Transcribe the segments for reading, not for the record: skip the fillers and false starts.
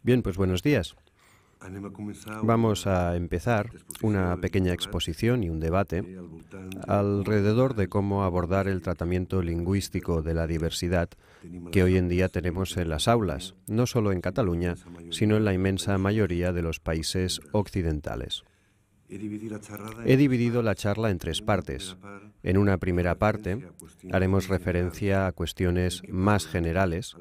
Bien, pues buenos días. Vamos a empezar una pequeña exposición y un debate alrededor de cómo abordar el tratamiento lingüístico de la diversidad que hoy en día tenemos en las aulas, no solo en Cataluña, sino en la inmensa mayoría de los países occidentales. He dividido la charla en tres partes. En una primera parte haremos referencia a cuestiones más generales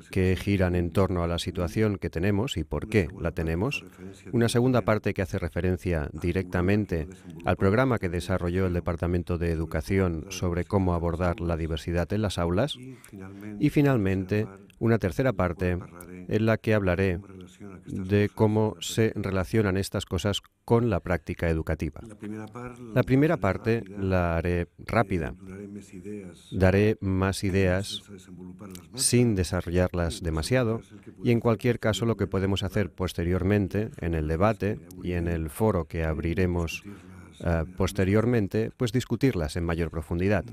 que giran en torno a la situación que tenemos y por qué la tenemos. Una segunda parte que hace referencia directamente al programa que desarrolló el Departamento de Educación sobre cómo abordar la diversidad en las aulas. Y finalmente, una tercera parte en la que hablaré de cómo se relacionan estas cosas con la práctica educativa. La primera parte la haré rápida. Daré más ideas sin desarrollarlas demasiado y en cualquier caso lo que podemos hacer posteriormente en el debate y en el foro que abriremos posteriormente, pues discutirlas en mayor profundidad.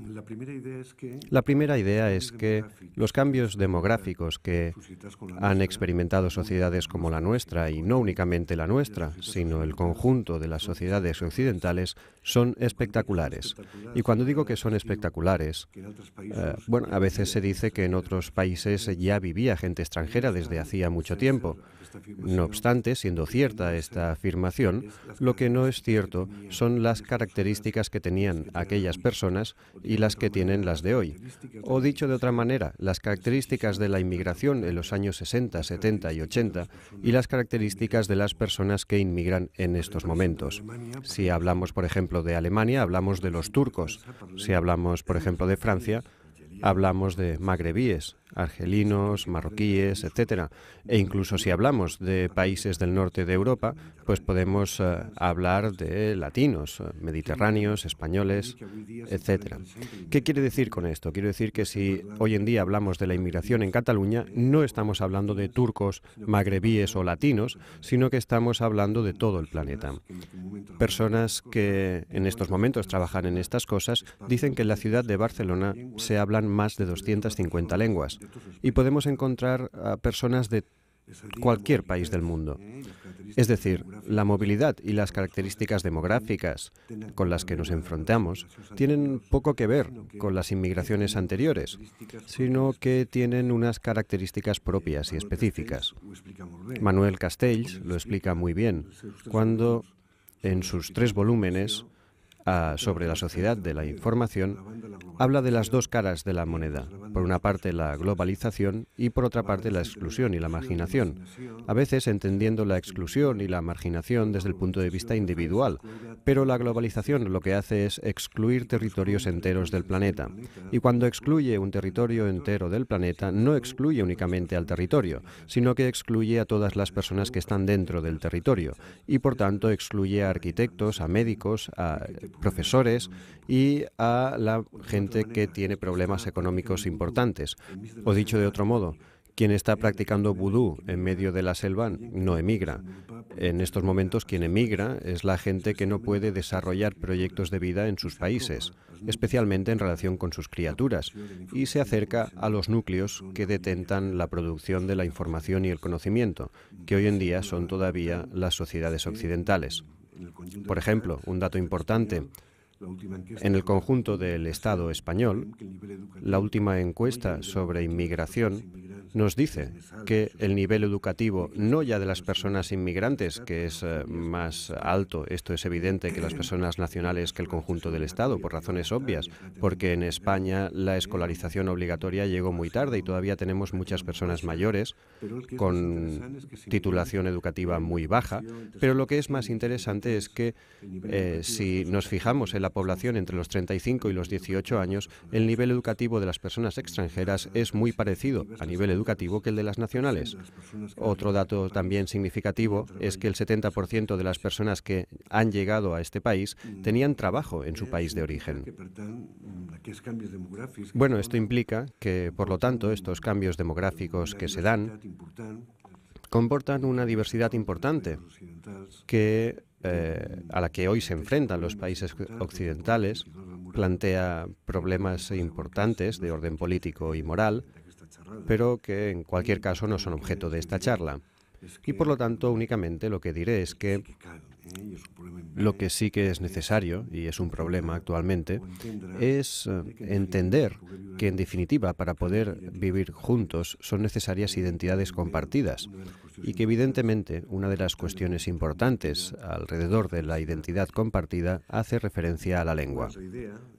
La primera idea es que los cambios demográficos que han experimentado sociedades como la nuestra, y no únicamente la nuestra, sino el conjunto de las sociedades occidentales, son espectaculares. Y cuando digo que son espectaculares, a veces se dice que en otros países ya vivía gente extranjera desde hacía mucho tiempo. No obstante, siendo cierta esta afirmación, lo que no es cierto son las características que tenían aquellas personas y las que tienen las de hoy. O dicho de otra manera, las características de la inmigración en los años 60, 70 y 80 y las características de las personas que inmigran en estos momentos. Si hablamos, por ejemplo, de Alemania, hablamos de los turcos. Si hablamos, por ejemplo, de Francia, hablamos de magrebíes, argelinos, marroquíes, etc. E incluso si hablamos de países del norte de Europa, pues podemos hablar de latinos, mediterráneos, españoles, etc. ¿Qué quiere decir con esto? Quiero decir que si hoy en día hablamos de la inmigración en Cataluña, no estamos hablando de turcos, magrebíes o latinos, sino que estamos hablando de todo el planeta. Personas que en estos momentos trabajan en estas cosas dicen que en la ciudad de Barcelona se hablan más de 250 lenguas y podemos encontrar a personas de cualquier país del mundo. Es decir, la movilidad y las características demográficas con las que nos enfrentamos tienen poco que ver con las inmigraciones anteriores, sino que tienen unas características propias y específicas. Manuel Castells lo explica muy bien cuando, en sus 3 volúmenes sobre la sociedad de la información, habla de las dos caras de la moneda. Por una parte, la globalización y por otra parte, la exclusión y la marginación. A veces entendiendo la exclusión y la marginación desde el punto de vista individual, pero la globalización lo que hace es excluir territorios enteros del planeta. Y cuando excluye un territorio entero del planeta, no excluye únicamente al territorio, sino que excluye a todas las personas que están dentro del territorio y, por tanto, excluye a arquitectos, a médicos, a profesores y a la gente que tiene problemas económicos importantes. O dicho de otro modo, quien está practicando vudú en medio de la selva no emigra. En estos momentos quien emigra es la gente que no puede desarrollar proyectos de vida en sus países, especialmente en relación con sus criaturas, y se acerca a los núcleos que detentan la producción de la información y el conocimiento, que hoy en día son todavía las sociedades occidentales. Por ejemplo, un dato importante: en el conjunto del Estado español, la última encuesta sobre inmigración nos dice que el nivel educativo, no ya de las personas inmigrantes, que es más alto, esto es evidente, que las personas nacionales, que el conjunto del Estado, por razones obvias, porque en España la escolarización obligatoria llegó muy tarde y todavía tenemos muchas personas mayores con titulación educativa muy baja, pero lo que es más interesante es que si nos fijamos en la población entre los 35 y los 18 años, el nivel educativo de las personas extranjeras es muy parecido a nivel educativo que el de las nacionales. Otro dato también significativo es que el 70% de las personas que han llegado a este país tenían trabajo en su país de origen. Bueno, esto implica que, por lo tanto, estos cambios demográficos que se dan comportan una diversidad importante a la que hoy se enfrentan los países occidentales, plantea problemas importantes de orden político y moral, pero que en cualquier caso no son objeto de esta charla. Y por lo tanto, únicamente lo que diré es que lo que sí que es necesario, y es un problema actualmente, es entender que, en definitiva, para poder vivir juntos son necesarias identidades compartidas y que, evidentemente, una de las cuestiones importantes alrededor de la identidad compartida hace referencia a la lengua.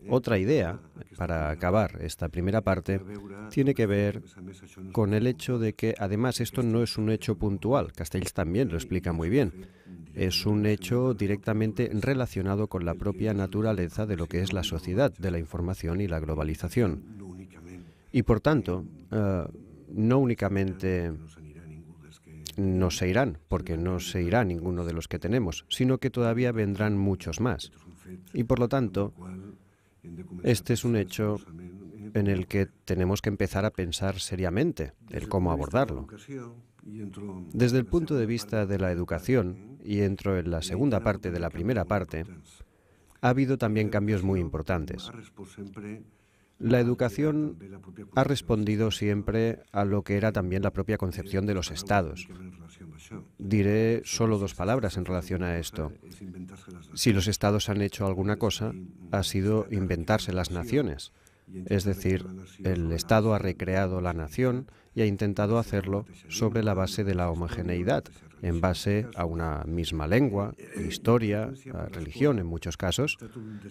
Otra idea, para acabar esta primera parte, tiene que ver con el hecho de que, además, esto no es un hecho puntual. Castells también lo explica muy bien. Es un hecho directamente relacionado con la propia naturaleza de lo que es la sociedad de la información y la globalización. Y por tanto, no únicamente no se irán, porque no se irá ninguno de los que tenemos, sino que todavía vendrán muchos más. Y por lo tanto, este es un hecho en el que tenemos que empezar a pensar seriamente el cómo abordarlo. Desde el punto de vista de la educación, y entro en la segunda parte de la primera parte, ha habido también cambios muy importantes. La educación ha respondido siempre a lo que era también la propia concepción de los estados. Diré solo dos palabras en relación a esto. Si los estados han hecho alguna cosa, ha sido inventarse las naciones. Es decir, el Estado ha recreado la nación y ha intentado hacerlo sobre la base de la homogeneidad, en base a una misma lengua, historia, religión en muchos casos,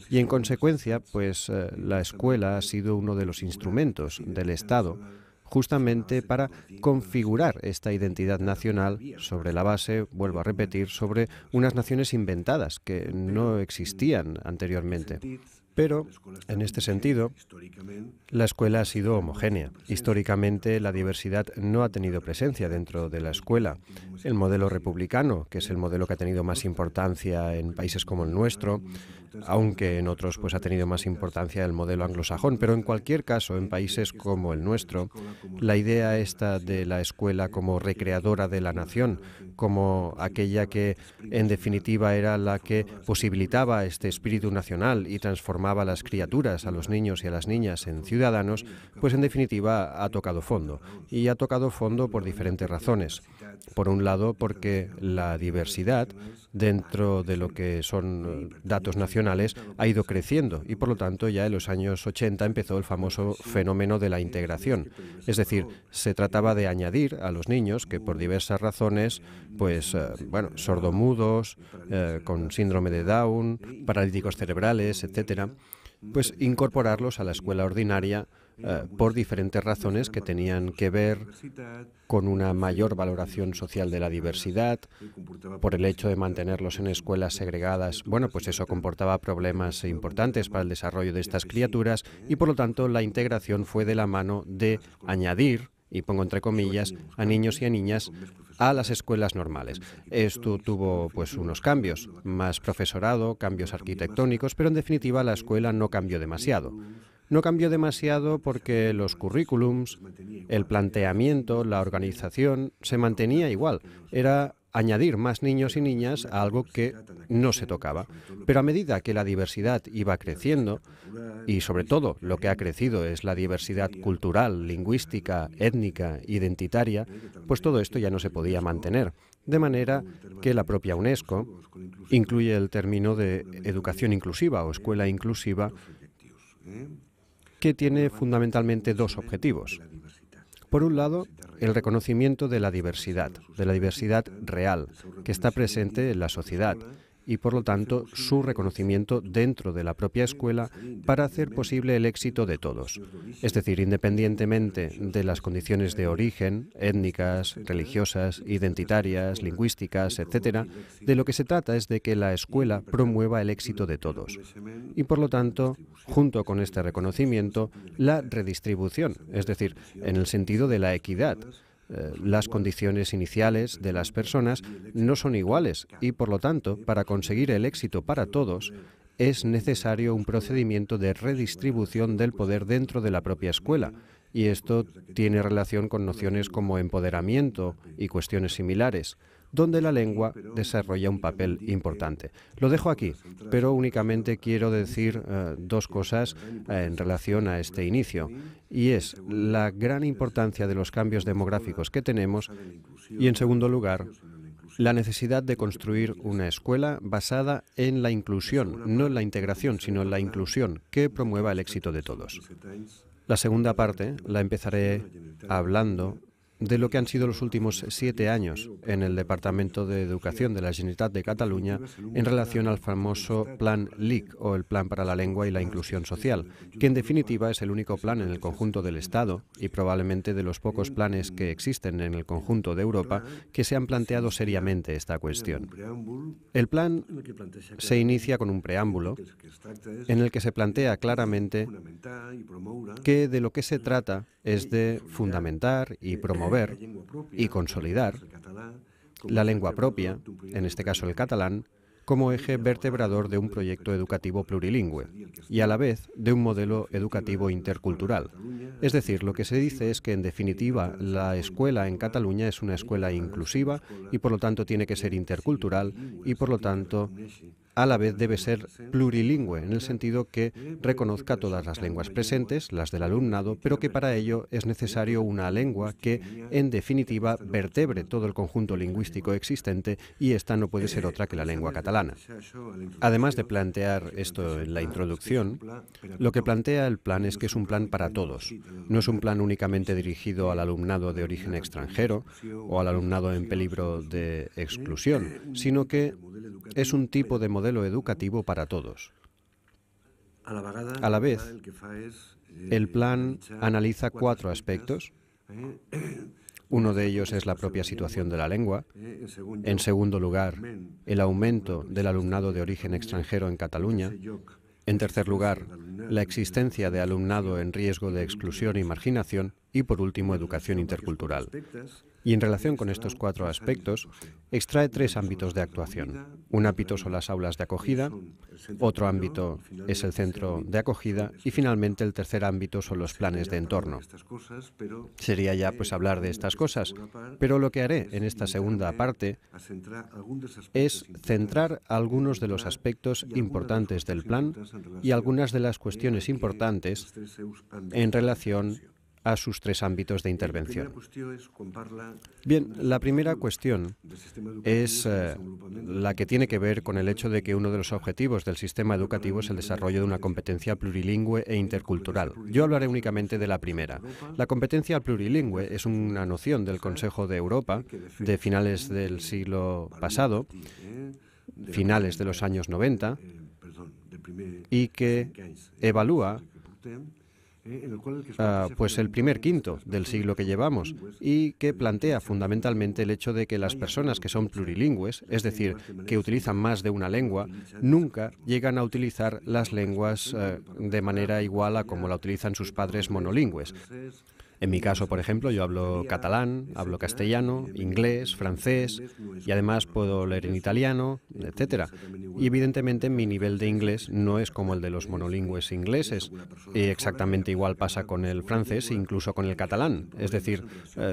y en consecuencia, pues la escuela ha sido uno de los instrumentos del Estado justamente para configurar esta identidad nacional sobre la base, vuelvo a repetir, sobre unas naciones inventadas que no existían anteriormente. Pero, en este sentido, la escuela ha sido homogénea. Históricamente, la diversidad no ha tenido presencia dentro de la escuela. El modelo republicano, que es el modelo que ha tenido más importancia en países como el nuestro, aunque en otros pues ha tenido más importancia el modelo anglosajón, pero en cualquier caso, en países como el nuestro, la idea esta de la escuela como recreadora de la nación, como aquella que en definitiva era la que posibilitaba este espíritu nacional y transformaba a las criaturas, a los niños y a las niñas en ciudadanos, pues en definitiva ha tocado fondo. Y ha tocado fondo por diferentes razones. Por un lado, porque la diversidad dentro de lo que son datos nacionales ha ido creciendo y por lo tanto ya en los años 80 empezó el famoso fenómeno de la integración. Es decir, se trataba de añadir a los niños que por diversas razones, pues, sordomudos, con síndrome de Down, paralíticos cerebrales, etcétera, pues incorporarlos a la escuela ordinaria por diferentes razones que tenían que ver con una mayor valoración social de la diversidad, por el hecho de mantenerlos en escuelas segregadas. Bueno, pues eso comportaba problemas importantes para el desarrollo de estas criaturas y por lo tanto la integración fue de la mano de añadir, y pongo entre comillas, a niños y a niñas a las escuelas normales. Esto tuvo pues unos cambios, más profesorado, cambios arquitectónicos, pero en definitiva la escuela no cambió demasiado. No cambió demasiado porque los currículums, el planteamiento, la organización se mantenía igual. Era añadir más niños y niñas a algo que no se tocaba. Pero a medida que la diversidad iba creciendo, y sobre todo lo que ha crecido es la diversidad cultural, lingüística, étnica, identitaria, pues todo esto ya no se podía mantener. De manera que la propia UNESCO incluye el término de educación inclusiva o escuela inclusiva, que tiene fundamentalmente dos objetivos. Por un lado, el reconocimiento de la diversidad real, que está presente en la sociedad, y por lo tanto su reconocimiento dentro de la propia escuela para hacer posible el éxito de todos. Es decir, independientemente de las condiciones de origen, étnicas, religiosas, identitarias, lingüísticas, etcétera, de lo que se trata es de que la escuela promueva el éxito de todos. Y por lo tanto, junto con este reconocimiento, la redistribución, es decir, en el sentido de la equidad. Las condiciones iniciales de las personas no son iguales y, por lo tanto, para conseguir el éxito para todos, es necesario un procedimiento de redistribución del poder dentro de la propia escuela. Y esto tiene relación con nociones como empoderamiento y cuestiones similares, donde la lengua desarrolla un papel importante. Lo dejo aquí, pero únicamente quiero decir dos cosas en relación a este inicio, y es la gran importancia de los cambios demográficos que tenemos y, en segundo lugar, la necesidad de construir una escuela basada en la inclusión, no en la integración, sino en la inclusión, que promueva el éxito de todos. La segunda parte la empezaré hablando de lo que han sido los últimos 7 años en el Departamento de Educación de la Generalitat de Cataluña en relación al famoso Plan LIC, o el Plan para la Lengua y la Inclusión Social, que en definitiva es el único plan en el conjunto del Estado y probablemente de los pocos planes que existen en el conjunto de Europa que se han planteado seriamente esta cuestión. El plan se inicia con un preámbulo en el que se plantea claramente que de lo que se trata es de fundamentar y promover y consolidar la lengua propia, en este caso el catalán, como eje vertebrador de un proyecto educativo plurilingüe y a la vez de un modelo educativo intercultural. Es decir, lo que se dice es que, en definitiva, la escuela en Cataluña es una escuela inclusiva y, por lo tanto, tiene que ser intercultural y, por lo tanto, a la vez debe ser plurilingüe, en el sentido que reconozca todas las lenguas presentes, las del alumnado, pero que para ello es necesario una lengua que, en definitiva, vertebre todo el conjunto lingüístico existente, y esta no puede ser otra que la lengua catalana. Además de plantear esto en la introducción, lo que plantea el plan es que es un plan para todos. No es un plan únicamente dirigido al alumnado de origen extranjero o al alumnado en peligro de exclusión, sino que es un tipo de modelo educativo para todos. A la vez, el plan analiza 4 aspectos. Uno de ellos es la propia situación de la lengua. En segundo lugar, el aumento del alumnado de origen extranjero en Cataluña. En tercer lugar, la existencia de alumnado en riesgo de exclusión y marginación. Y, por último, educación intercultural. Y en relación con estos 4 aspectos, extrae 3 ámbitos de actuación. Un ámbito son las aulas de acogida, otro ámbito es el centro de acogida y, finalmente, el tercer ámbito son los planes de entorno. Sería ya hablar de estas cosas, pero lo que haré en esta segunda parte es centrar algunos de los aspectos importantes del plan y algunas de las cuestiones importantes en relación a sus 3 ámbitos de intervención. Bien, la primera cuestión es la que tiene que ver con el hecho de que uno de los objetivos del sistema educativo es el desarrollo de una competencia plurilingüe e intercultural. Yo hablaré únicamente de la primera. La competencia plurilingüe es una noción del Consejo de Europa de finales del siglo pasado, finales de los años 90, y que evalúa el primer quinto del siglo que llevamos, y que plantea fundamentalmente el hecho de que las personas que son plurilingües, es decir, que utilizan más de una lengua, nunca llegan a utilizar las lenguas de manera igual a como la utilizan sus padres monolingües. En mi caso, por ejemplo, yo hablo catalán, hablo castellano, inglés, francés, y además puedo leer en italiano, etc. Y evidentemente mi nivel de inglés no es como el de los monolingües ingleses. Y exactamente igual pasa con el francés e incluso con el catalán. Es decir,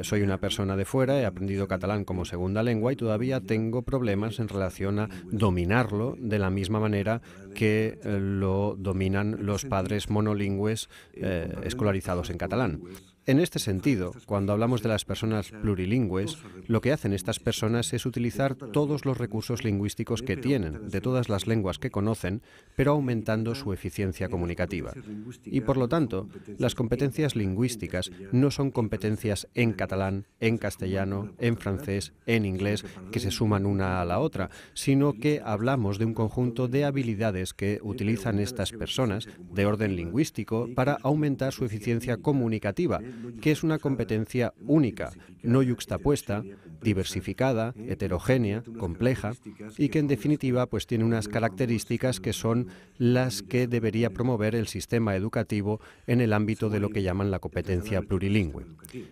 soy una persona de fuera, he aprendido catalán como segunda lengua y todavía tengo problemas en relación a dominarlo de la misma manera que lo dominan los padres monolingües escolarizados en catalán. En este sentido, cuando hablamos de las personas plurilingües, lo que hacen estas personas es utilizar todos los recursos lingüísticos que tienen, de todas las lenguas que conocen, pero aumentando su eficiencia comunicativa. Y, por lo tanto, las competencias lingüísticas no son competencias en catalán, en castellano, en francés, en inglés, que se suman una a la otra, sino que hablamos de un conjunto de habilidades que utilizan estas personas de orden lingüístico para aumentar su eficiencia comunicativa, que es una competencia única, no yuxtapuesta, diversificada, heterogénea, compleja, y que en definitiva tiene unas características que son las que debería promover el sistema educativo en el ámbito de lo que llaman la competencia plurilingüe.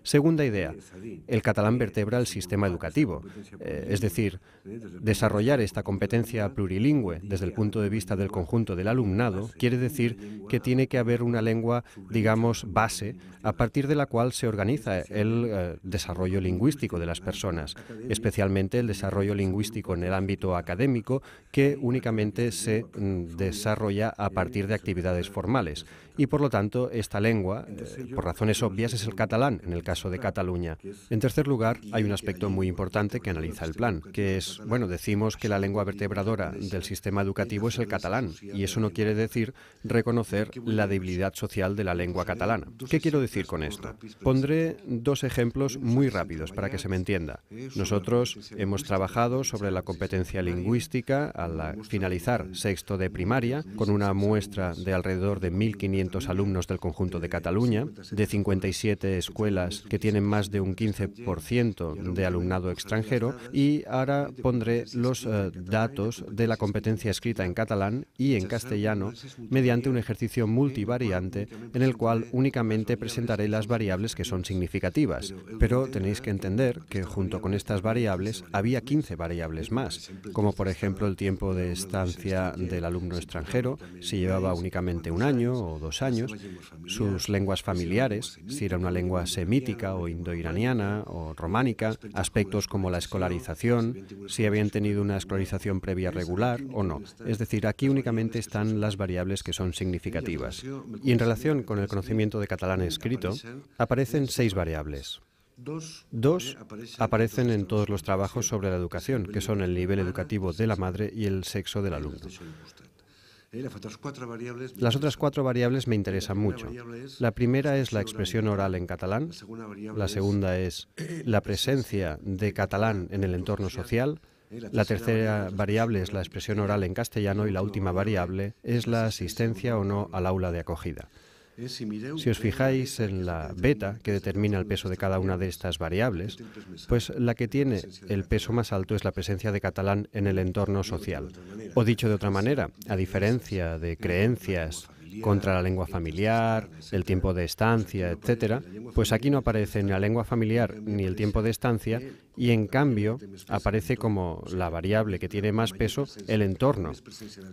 Segunda idea, el catalán vertebra el sistema educativo, es decir, desarrollar esta competencia plurilingüe desde el punto de vista del conjunto del alumnado quiere decir que tiene que haber una lengua, digamos, base, a partir de la cual se organiza el desarrollo lingüístico de las personas, especialmente el desarrollo lingüístico en el ámbito académico, que únicamente se desarrolla a partir de actividades formales. Y, por lo tanto, esta lengua, por razones obvias, es el catalán, en el caso de Cataluña. En tercer lugar, hay un aspecto muy importante que analiza el plan, que es, bueno, decimos que la lengua vertebradora del sistema educativo es el catalán, y eso no quiere decir reconocer la debilidad social de la lengua catalana. ¿Qué quiero decir con esto? Pondré dos ejemplos muy rápidos para que se me entienda. Nosotros hemos trabajado sobre la competencia lingüística al finalizar sexto de primaria, con una muestra de alrededor de 1.500 alumnos del conjunto de Cataluña, de 57 escuelas que tienen más de un 15% de alumnado extranjero, y ahora pondré los datos de la competencia escrita en catalán y en castellano mediante un ejercicio multivariante en el cual únicamente presentaré las variables que son significativas. Pero tenéis que entender que junto con estas variables había 15 variables más, como por ejemplo el tiempo de estancia del alumno extranjero, si llevaba únicamente un año o 2 años, sus lenguas familiares, si era una lengua semítica o indoiraniana o románica, aspectos como la escolarización, si habían tenido una escolarización previa regular o no. Es decir, aquí únicamente están las variables que son significativas. Y en relación con el conocimiento de catalán escrito, aparecen 6 variables. 2 aparecen en todos los trabajos sobre la educación, que son el nivel educativo de la madre y el sexo del alumno. Las otras 4 variables me interesan mucho. La primera es la expresión oral en catalán, la segunda es la presencia de catalán en el entorno social, la tercera variable es la expresión oral en castellano y la última variable es la asistencia o no al aula de acogida. Si os fijáis en la beta que determina el peso de cada una de estas variables, pues la que tiene el peso más alto es la presencia de catalán en el entorno social. O dicho de otra manera, a diferencia de creencias contra la lengua familiar, el tiempo de estancia, etcétera, pues aquí no aparece ni la lengua familiar ni el tiempo de estancia y en cambio aparece como la variable que tiene más peso el entorno.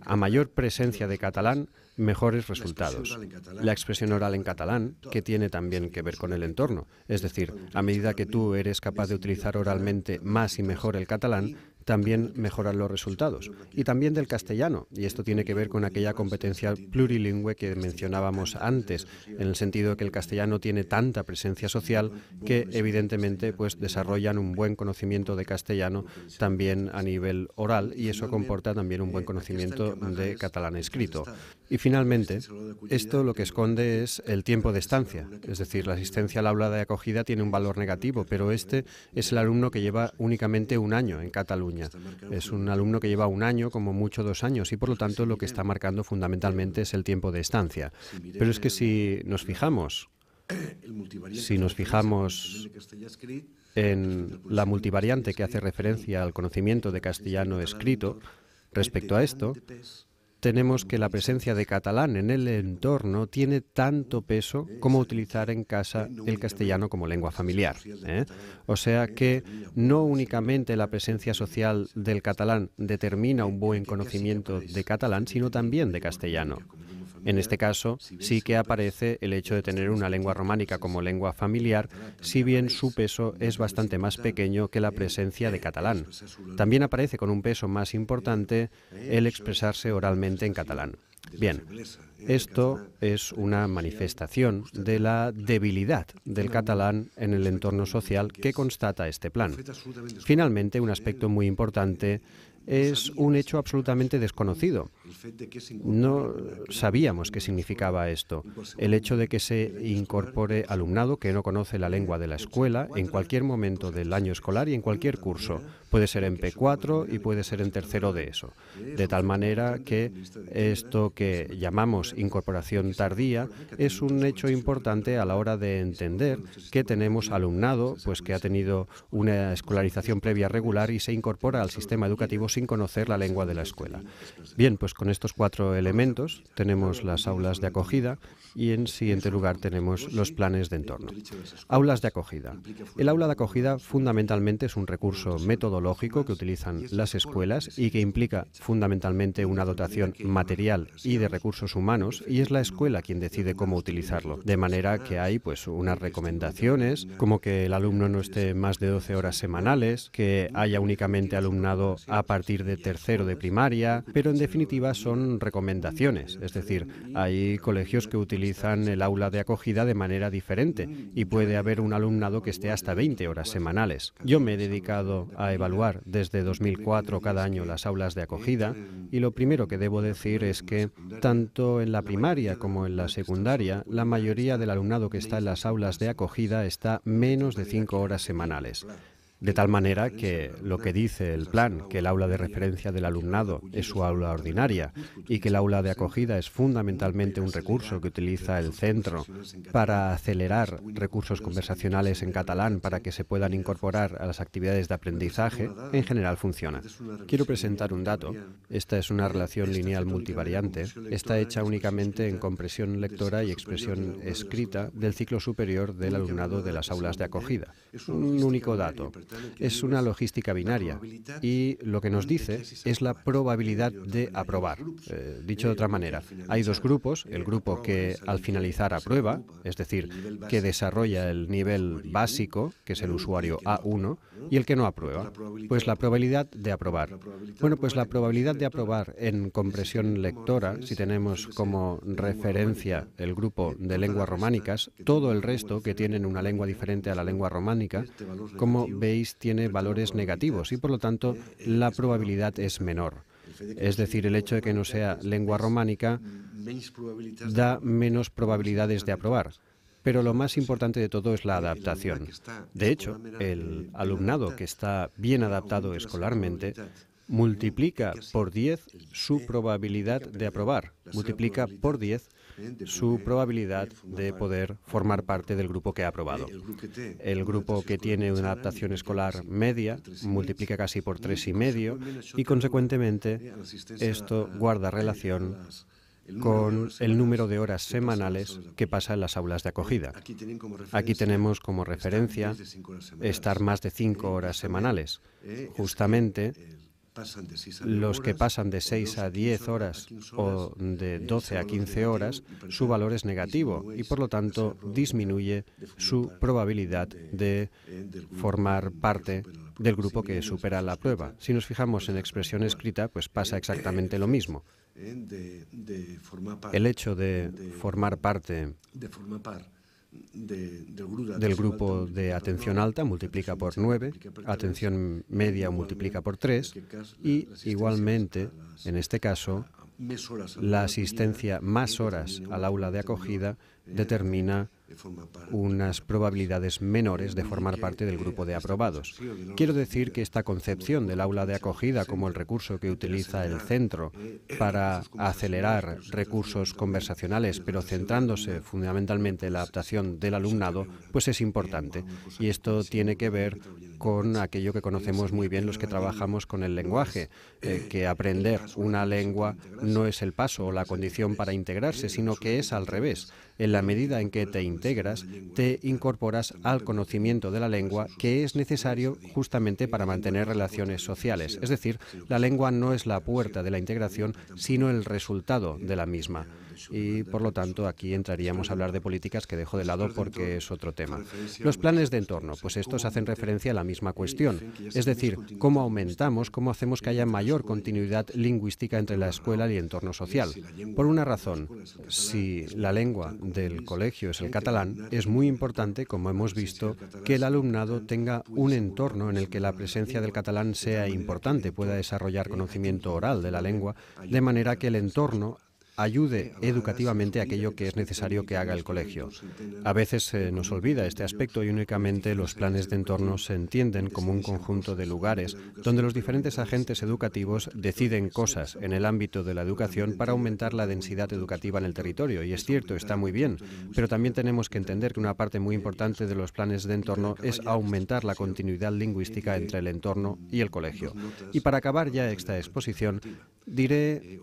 A mayor presencia de catalán, mejores resultados. La expresión oral en catalán, que tiene también que ver con el entorno, es decir, a medida que tú eres capaz de utilizar oralmente más y mejor el catalán, también mejoran los resultados. Y también del castellano, y esto tiene que ver con aquella competencia plurilingüe que mencionábamos antes, en el sentido de que el castellano tiene tanta presencia social que evidentemente pues desarrollan un buen conocimiento de castellano también a nivel oral y eso comporta también un buen conocimiento de catalán escrito. Y finalmente, esto lo que esconde es el tiempo de estancia, es decir, la asistencia al aula de acogida tiene un valor negativo, pero este es el alumno que lleva únicamente un año en Cataluña. Es un alumno que lleva un año, como mucho 2 años, y por lo tanto lo que está marcando fundamentalmente es el tiempo de estancia. Pero es que si nos fijamos en la multivariante que hace referencia al conocimiento de castellano escrito, respecto a esto, tenemos que la presencia de catalán en el entorno tiene tanto peso como utilizar en casa el castellano como lengua familiar. O sea que no únicamente la presencia social del catalán determina un buen conocimiento de catalán, sino también de castellano. En este caso, sí que aparece el hecho de tener una lengua románica como lengua familiar, si bien su peso es bastante más pequeño que la presencia de catalán. También aparece con un peso más importante el expresarse oralmente en catalán. Bien, esto es una manifestación de la debilidad del catalán en el entorno social que constata este plan. Finalmente, un aspecto muy importante es un hecho absolutamente desconocido. No sabíamos qué significaba esto. El hecho de que se incorpore alumnado que no conoce la lengua de la escuela en cualquier momento del año escolar y en cualquier curso. Puede ser en P4 y puede ser en tercero de eso. De tal manera que esto que llamamos incorporación tardía es un hecho importante a la hora de entender que tenemos alumnado pues que ha tenido una escolarización previa regular y se incorpora al sistema educativo sin conocer la lengua de la escuela. Bien, pues con estos 4 elementos tenemos las aulas de acogida y en siguiente lugar tenemos los planes de entorno. Aulas de acogida. El aula de acogida fundamentalmente es un recurso metodológico que utilizan las escuelas y que implica fundamentalmente una dotación material y de recursos humanos, y es la escuela quien decide cómo utilizarlo. De manera que hay pues unas recomendaciones, como que el alumno no esté más de 12 horas semanales, que haya únicamente alumnado a partir de tercero de primaria, pero en definitiva son recomendaciones. Es decir, hay colegios que utilizan el aula de acogida de manera diferente y puede haber un alumnado que esté hasta 20 horas semanales. Yo me he dedicado a evaluar desde 2004 cada año las aulas de acogida y lo primero que debo decir es que tanto en la primaria como en la secundaria, la mayoría del alumnado que está en las aulas de acogida está menos de 5 horas semanales. De tal manera que lo que dice el plan, que el aula de referencia del alumnado es su aula ordinaria y que el aula de acogida es fundamentalmente un recurso que utiliza el centro para acelerar recursos conversacionales en catalán para que se puedan incorporar a las actividades de aprendizaje, en general funciona. Quiero presentar un dato. Esta es una relación lineal multivariante. Está hecha únicamente en compresión lectora y expresión escrita del ciclo superior del alumnado de las aulas de acogida. Un único dato. Es una logística binaria y lo que nos dice es la probabilidad de aprobar. Dicho de otra manera, hay 2 grupos, el grupo que al finalizar aprueba, es decir, que desarrolla el nivel básico, que es el usuario A1, y el que no aprueba. Pues la probabilidad de aprobar. Bueno, pues la probabilidad de aprobar en compresión lectora, si tenemos como referencia el grupo de lenguas románicas, todo el resto que tienen una lengua diferente a la lengua románica, como veis, tiene valores negativos y por lo tanto la probabilidad es menor. Es decir, el hecho de que no sea lengua románica da menos probabilidades de aprobar. Pero lo más importante de todo es la adaptación. De hecho, el alumnado que está bien adaptado escolarmente multiplica por 10 su probabilidad de aprobar, multiplica por 10 su probabilidad de poder formar parte del grupo que ha aprobado. El grupo que tiene una adaptación escolar media multiplica casi por 3,5 y, consecuentemente, esto guarda relación con el número de horas semanales que pasa en las aulas de acogida. Aquí tenemos como referencia estar más de 5 horas semanales. Justamente, los que pasan de 6 a 10 horas o de 12 a 15 horas, su valor es negativo y, por lo tanto, disminuye su probabilidad de formar parte del grupo que supera la prueba. Si nos fijamos en expresión escrita, pues pasa exactamente lo mismo. El hecho de formar parte del grupo de atención alta multiplica por 9, atención media multiplica por 3 y igualmente, en este caso, la asistencia más horas al aula de acogida determina unas probabilidades menores de formar parte del grupo de aprobados. Quiero decir que esta concepción del aula de acogida como el recurso que utiliza el centro para acelerar recursos conversacionales, pero centrándose fundamentalmente en la adaptación del alumnado, pues es importante. Y esto tiene que ver con aquello que conocemos muy bien los que trabajamos con el lenguaje, que aprender una lengua no es el paso o la condición para integrarse, sino que es al revés. En la medida en que te integras, te incorporas al conocimiento de la lengua que es necesario justamente para mantener relaciones sociales. Es decir, la lengua no es la puerta de la integración, sino el resultado de la misma. Y, por lo tanto, aquí entraríamos a hablar de políticas que dejo de lado porque es otro tema. Los planes de entorno, pues estos hacen referencia a la misma cuestión. Es decir, cómo aumentamos, cómo hacemos que haya mayor continuidad lingüística entre la escuela y el entorno social. Por una razón, si la lengua del colegio es el catalán, es muy importante, como hemos visto, que el alumnado tenga un entorno en el que la presencia del catalán sea importante, pueda desarrollar conocimiento oral de la lengua, de manera que el entorno ayude educativamente a aquello que es necesario que haga el colegio. A veces se nos olvida este aspecto y únicamente los planes de entorno se entienden como un conjunto de lugares donde los diferentes agentes educativos deciden cosas en el ámbito de la educación para aumentar la densidad educativa en el territorio. Y es cierto, está muy bien, pero también tenemos que entender que una parte muy importante de los planes de entorno es aumentar la continuidad lingüística entre el entorno y el colegio. Y para acabar ya esta exposición, diré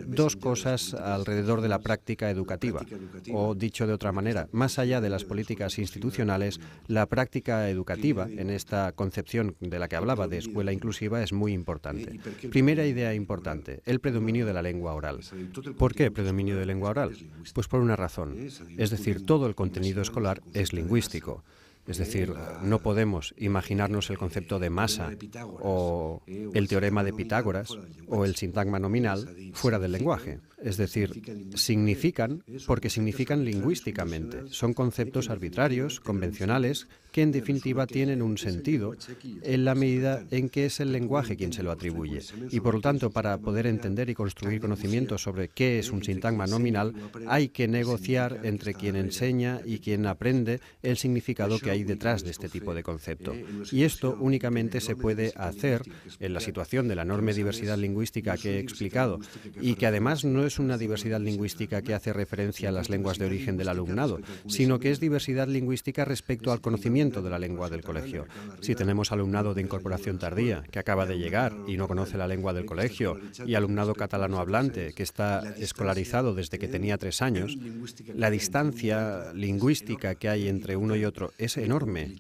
dos cosas alrededor de la práctica educativa. O dicho de otra manera, más allá de las políticas institucionales, la práctica educativa, en esta concepción de la que hablaba de escuela inclusiva, es muy importante. Primera idea importante, el predominio de la lengua oral. ¿Por qué predominio de lengua oral? Pues por una razón. Es decir, todo el contenido escolar es lingüístico. Es decir, no podemos imaginarnos el concepto de masa o el teorema de Pitágoras o el sintagma nominal fuera del lenguaje. Es decir, significan porque significan lingüísticamente. Son conceptos arbitrarios, convencionales, que en definitiva tienen un sentido en la medida en que es el lenguaje quien se lo atribuye. Y por lo tanto, para poder entender y construir conocimientos sobre qué es un sintagma nominal, hay que negociar entre quien enseña y quien aprende el significado que hay detrás de este tipo de concepto. Y esto únicamente se puede hacer en la situación de la enorme diversidad lingüística que he explicado y que además no es una diversidad lingüística que hace referencia a las lenguas de origen del alumnado, sino que es diversidad lingüística respecto al conocimiento de la lengua del colegio. Si tenemos alumnado de incorporación tardía que acaba de llegar y no conoce la lengua del colegio y alumnado catalano hablante que está escolarizado desde que tenía 3 años, la distancia lingüística que hay entre uno y otro es enorme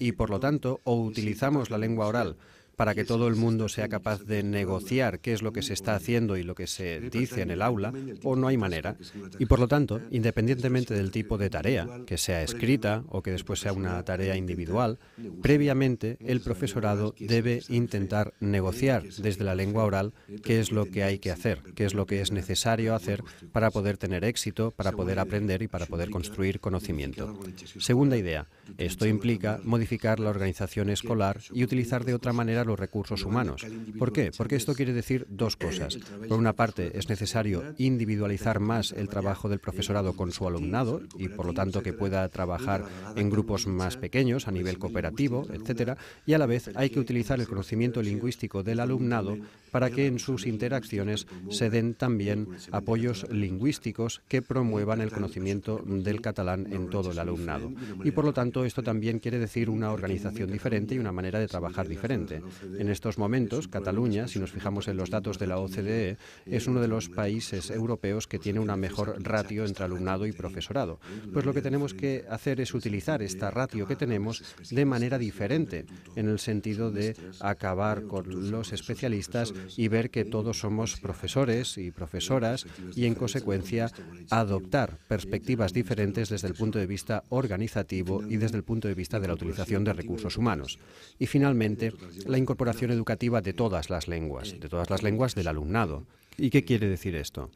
y por lo tanto o utilizamos la lengua oral para que todo el mundo sea capaz de negociar qué es lo que se está haciendo y lo que se dice en el aula, o no hay manera. Y por lo tanto, independientemente del tipo de tarea, que sea escrita o que después sea una tarea individual, previamente el profesorado debe intentar negociar desde la lengua oral qué es lo que hay que hacer, qué es lo que es necesario hacer para poder tener éxito, para poder aprender y para poder construir conocimiento. Segunda idea, esto implica modificar la organización escolar y utilizar de otra manera los recursos humanos. ¿Por qué? Porque esto quiere decir dos cosas. Por una parte, es necesario individualizar más el trabajo del profesorado con su alumnado y, por lo tanto, que pueda trabajar en grupos más pequeños, a nivel cooperativo, etcétera. Y a la vez hay que utilizar el conocimiento lingüístico del alumnado para que en sus interacciones se den también apoyos lingüísticos que promuevan el conocimiento del catalán en todo el alumnado. Y, por lo tanto, esto también quiere decir una organización diferente y una manera de trabajar diferente. En estos momentos, Cataluña, si nos fijamos en los datos de la OCDE, es uno de los países europeos que tiene una mejor ratio entre alumnado y profesorado. Pues lo que tenemos que hacer es utilizar esta ratio que tenemos de manera diferente, en el sentido de acabar con los especialistas y ver que todos somos profesores y profesoras y, en consecuencia, adoptar perspectivas diferentes desde el punto de vista organizativo y desde el punto de vista de la utilización de recursos humanos. Y, finalmente, la incorporación educativa de todas las lenguas del alumnado. ¿Y qué quiere decir esto?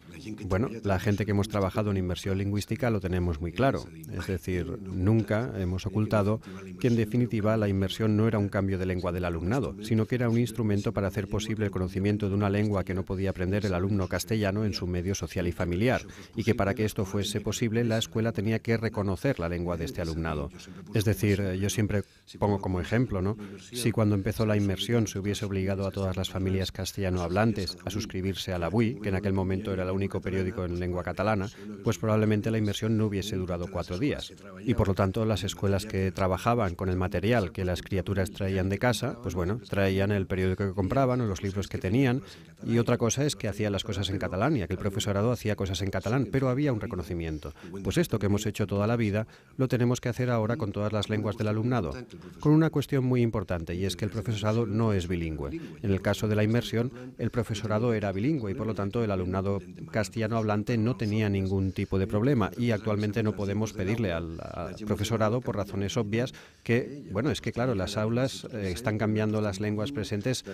Bueno, la gente que hemos trabajado en inmersión lingüística lo tenemos muy claro. Es decir, nunca hemos ocultado que, en definitiva, la inmersión no era un cambio de lengua del alumnado, sino que era un instrumento para hacer posible el conocimiento de una lengua que no podía aprender el alumno castellano en su medio social y familiar, y que para que esto fuese posible, la escuela tenía que reconocer la lengua de este alumnado. Es decir, yo siempre pongo como ejemplo, ¿no? Si cuando empezó la inmersión se hubiese obligado a todas las familias castellano hablantes a suscribirse a la BUI, que en aquel momento era el único periódico en lengua catalana, pues probablemente la inmersión no hubiese durado 4 días. Y por lo tanto, las escuelas que trabajaban con el material que las criaturas traían de casa, pues bueno, traían el periódico que compraban o los libros que tenían. Y otra cosa es que hacían las cosas en catalán y que el profesorado hacía cosas en catalán, pero había un reconocimiento. Pues esto que hemos hecho toda la vida lo tenemos que hacer ahora con todas las lenguas del alumnado, con una cuestión muy importante, y es que el profesorado no es bilingüe. En el caso de la inmersión, el profesorado era bilingüe y por lo tanto el alumnado castellano hablante no tenía ningún tipo de problema, y actualmente no podemos pedirle al profesorado por razones obvias que, bueno, es que claro, las aulas están cambiando las lenguas presentes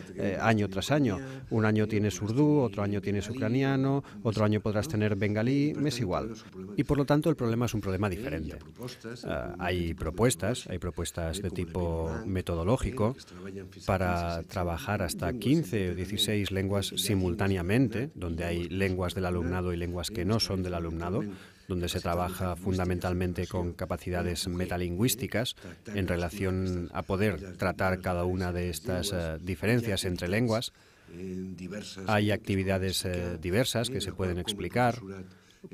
año tras año. Un año tienen tienes urdú, otro año tienes ucraniano, otro año podrás tener bengalí, me es igual. Y por lo tanto el problema es un problema diferente. Hay propuestas de tipo metodológico para trabajar hasta 15 o 16 lenguas simultáneamente, donde hay lenguas del alumnado y lenguas que no son del alumnado, donde se trabaja fundamentalmente con capacidades metalingüísticas en relación a poder tratar cada una de estas diferencias entre lenguas. Hay actividades diversas que se pueden explicar,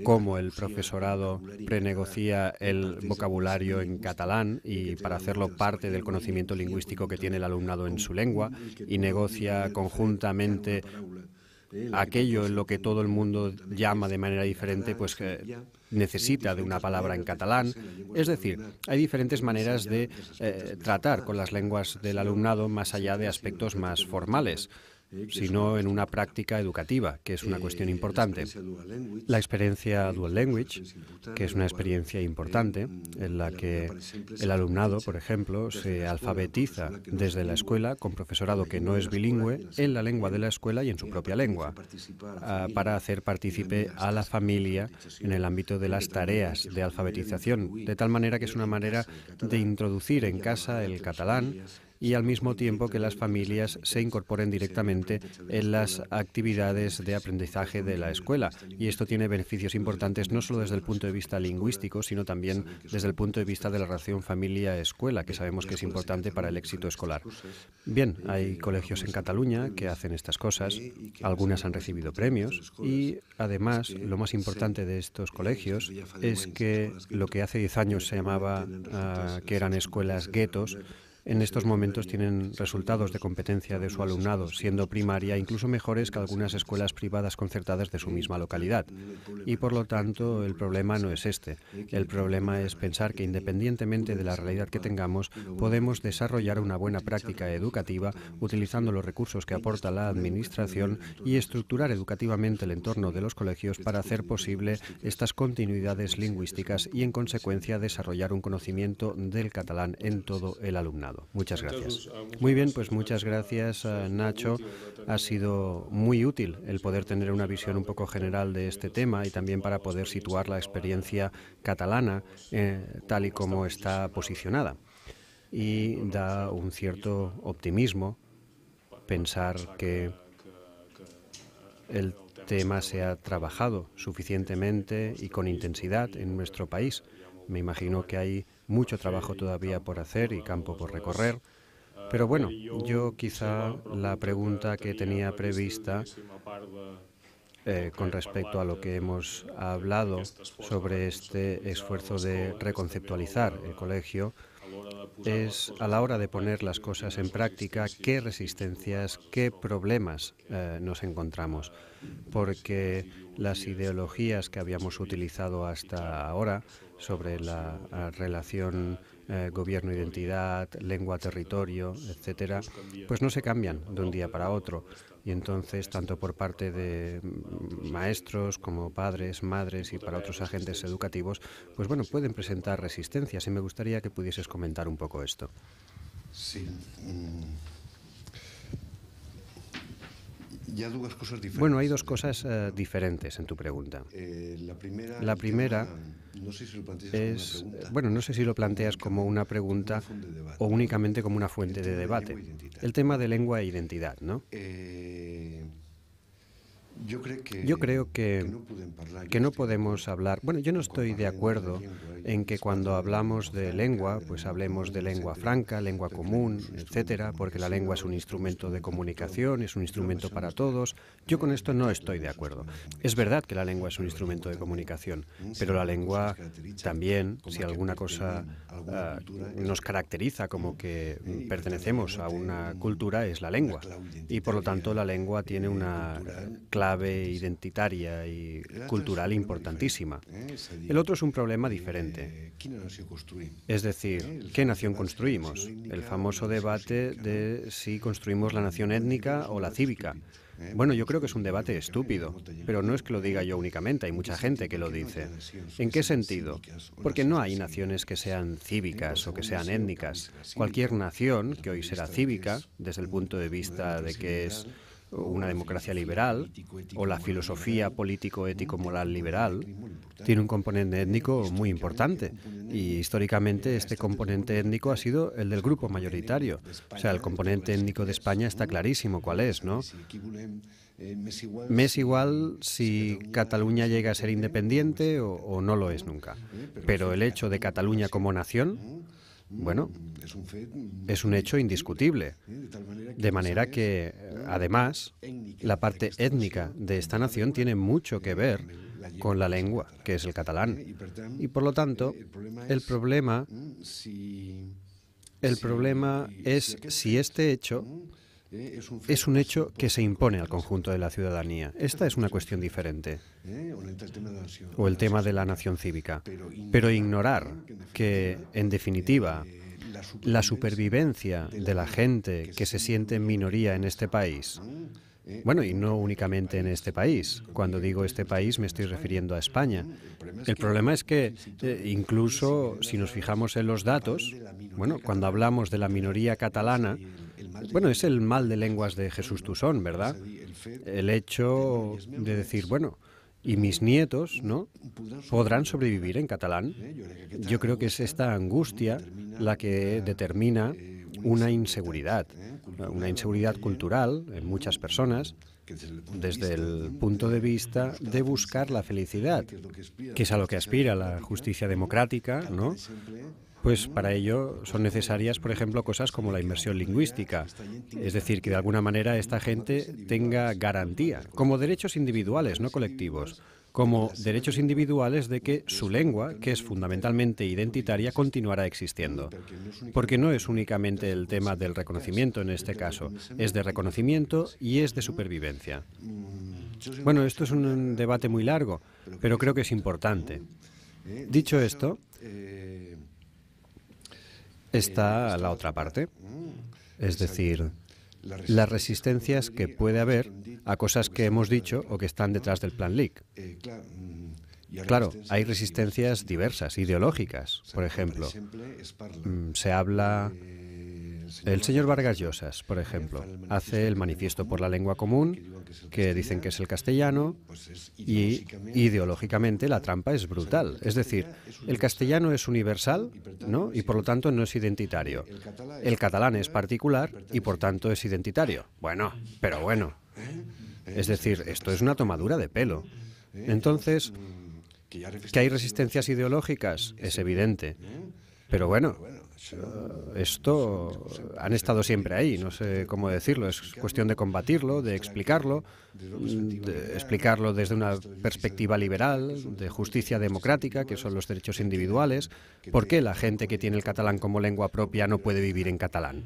cómo el profesorado prenegocia el vocabulario en catalán y para hacerlo parte del conocimiento lingüístico que tiene el alumnado en su lengua y negocia conjuntamente aquello en lo que todo el mundo llama de manera diferente, pues que necesita de una palabra en catalán. Es decir, hay diferentes maneras de tratar con las lenguas del alumnado más allá de aspectos más formales, sino en una práctica educativa, que es una cuestión importante. La experiencia Dual Language, que es una experiencia importante, en la que el alumnado, por ejemplo, se alfabetiza desde la escuela con profesorado que no es bilingüe en la lengua de la escuela y en su propia lengua, para hacer partícipe a la familia en el ámbito de las tareas de alfabetización, de tal manera que es una manera de introducir en casa el catalán y al mismo tiempo que las familias se incorporen directamente en las actividades de aprendizaje de la escuela. Y esto tiene beneficios importantes no solo desde el punto de vista lingüístico, sino también desde el punto de vista de la relación familia-escuela, que sabemos que es importante para el éxito escolar. Bien, hay colegios en Cataluña que hacen estas cosas, algunas han recibido premios y además lo más importante de estos colegios es que lo que hace 10 años se llamaba que eran escuelas guetos, en estos momentos tienen resultados de competencia de su alumnado, siendo primaria incluso mejores que algunas escuelas privadas concertadas de su misma localidad. Y por lo tanto, el problema no es este. El problema es pensar que independientemente de la realidad que tengamos, podemos desarrollar una buena práctica educativa utilizando los recursos que aporta la Administración y estructurar educativamente el entorno de los colegios para hacer posible estas continuidades lingüísticas y, en consecuencia, desarrollar un conocimiento del catalán en todo el alumnado. Muchas gracias. Muy bien, pues muchas gracias, Nacho. Ha sido muy útil el poder tener una visión un poco general de este tema y también para poder situar la experiencia catalana tal y como está posicionada. Y da un cierto optimismo pensar que el tema se ha trabajado suficientemente y con intensidad en nuestro país. Me imagino que hay mucho trabajo todavía por hacer y campo por recorrer. Pero bueno, yo quizá la pregunta que tenía prevista con respecto a lo que hemos hablado sobre este esfuerzo de reconceptualizar el colegio es, a la hora de poner las cosas en práctica, qué resistencias, qué problemas nos encontramos. Porque las ideologías que habíamos utilizado hasta ahora sobre la relación gobierno-identidad, lengua-territorio, etcétera, pues no se cambian de un día para otro. Y entonces, tanto por parte de maestros como padres, madres y para otros agentes educativos, pues bueno, pueden presentar resistencias. Y me gustaría que pudieses comentar un poco esto. Sí. Bueno, hay dos cosas diferentes en tu pregunta. La primera es, bueno, no sé si lo planteas como una pregunta o únicamente como una fuente de debate. El tema de lengua e identidad, ¿no? Yo creo que no podemos hablar. Bueno, yo no estoy de acuerdo en que cuando hablamos de lengua, pues hablemos de lengua franca, lengua común, etcétera, porque la lengua es un instrumento de comunicación, es un instrumento para todos. Yo con esto no estoy de acuerdo. Es verdad que la lengua es un instrumento de comunicación, pero la lengua también, si alguna cosa nos caracteriza como que pertenecemos a una cultura, es la lengua. Y por lo tanto la lengua tiene una clave identitaria y cultural importantísima. El otro es un problema diferente. Es decir, ¿qué nación construimos? El famoso debate de si construimos la nación étnica o la cívica. Bueno, yo creo que es un debate estúpido, pero no es que lo diga yo únicamente, hay mucha gente que lo dice. ¿En qué sentido? Porque no hay naciones que sean cívicas o que sean étnicas. Cualquier nación que hoy será cívica, desde el punto de vista de que es una democracia liberal o la filosofía político-ético-moral liberal, tiene un componente étnico muy importante. Y históricamente este componente étnico ha sido el del grupo mayoritario. O sea, el componente étnico de España está clarísimo cuál es, ¿no? Me es igual si Cataluña llega a ser independiente o no lo es nunca. Pero el hecho de Cataluña como nación, bueno, es un hecho indiscutible. De manera que, además, la parte étnica de esta nación tiene mucho que ver con la lengua, que es el catalán. Y por lo tanto, el problema es si este hecho es un hecho que se impone al conjunto de la ciudadanía. Esta es una cuestión diferente. O el tema de la nación cívica. Pero ignorar que, en definitiva, la supervivencia de la gente que se siente en minoría en este país, bueno, y no únicamente en este país. Cuando digo este país me estoy refiriendo a España. El problema es que incluso si nos fijamos en los datos, bueno, cuando hablamos de la minoría catalana, bueno, es el mal de lenguas de Jesús Tusón, ¿verdad? El hecho de decir, bueno, y mis nietos, ¿no?, podrán sobrevivir en catalán. Yo creo que es esta angustia la que determina una inseguridad cultural en muchas personas desde el punto de vista de buscar la felicidad, que es a lo que aspira la justicia democrática, ¿no? Pues para ello son necesarias, por ejemplo, cosas como la inmersión lingüística, es decir, que de alguna manera esta gente tenga garantía, como derechos individuales, no colectivos, como derechos individuales de que su lengua, que es fundamentalmente identitaria, continuará existiendo. Porque no es únicamente el tema del reconocimiento en este caso, es de reconocimiento y es de supervivencia. Bueno, esto es un debate muy largo, pero creo que es importante. Dicho esto, está la otra parte, es decir, las resistencias que puede haber a cosas que hemos dicho o que están detrás del Plan LIC. Claro, hay resistencias diversas, ideológicas. Por ejemplo, se habla... El señor Vargas Llosas, por ejemplo, hace el manifiesto por la lengua común, que dicen que es el castellano, y ideológicamente la trampa es brutal. Es decir, el castellano es universal, ¿no?, y por lo tanto no es identitario. El catalán es particular y por tanto es identitario. Bueno, pero bueno. Es decir, esto es una tomadura de pelo. Entonces, que hay resistencias ideológicas es evidente. Pero bueno, esto han estado siempre ahí, no sé cómo decirlo, es cuestión de combatirlo, de explicarlo desde una perspectiva liberal, de justicia democrática, que son los derechos individuales. ¿Por qué la gente que tiene el catalán como lengua propia no puede vivir en catalán?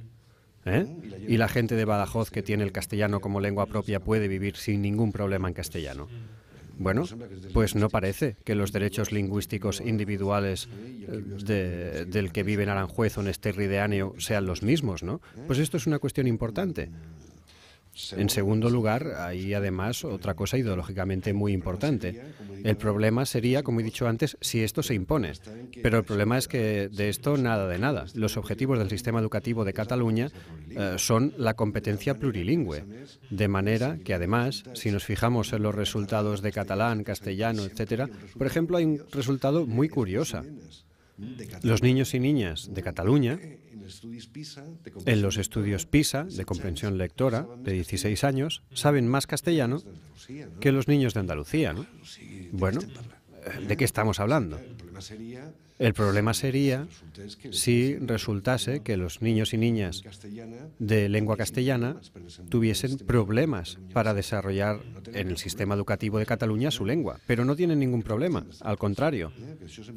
Y la gente de Badajoz que tiene el castellano como lengua propia puede vivir sin ningún problema en castellano. Bueno, pues no parece que los derechos lingüísticos individuales del que vive en Aranjuez o en Esterri de Àneu sean los mismos, ¿no? Pues esto es una cuestión importante. En segundo lugar, hay además otra cosa ideológicamente muy importante. El problema sería, como he dicho antes, si esto se impone. Pero el problema es que de esto nada de nada. Los objetivos del sistema educativo de Cataluña son la competencia plurilingüe. De manera que además, si nos fijamos en los resultados de catalán, castellano, etcétera, por ejemplo, hay un resultado muy curioso. Los niños y niñas de Cataluña, en los estudios PISA, de comprensión lectora, de 16 años, saben más castellano que los niños de Andalucía, ¿no? Bueno, ¿de qué estamos hablando? El problema sería si resultase que los niños y niñas de lengua castellana tuviesen problemas para desarrollar en el sistema educativo de Cataluña su lengua, pero no tienen ningún problema, al contrario.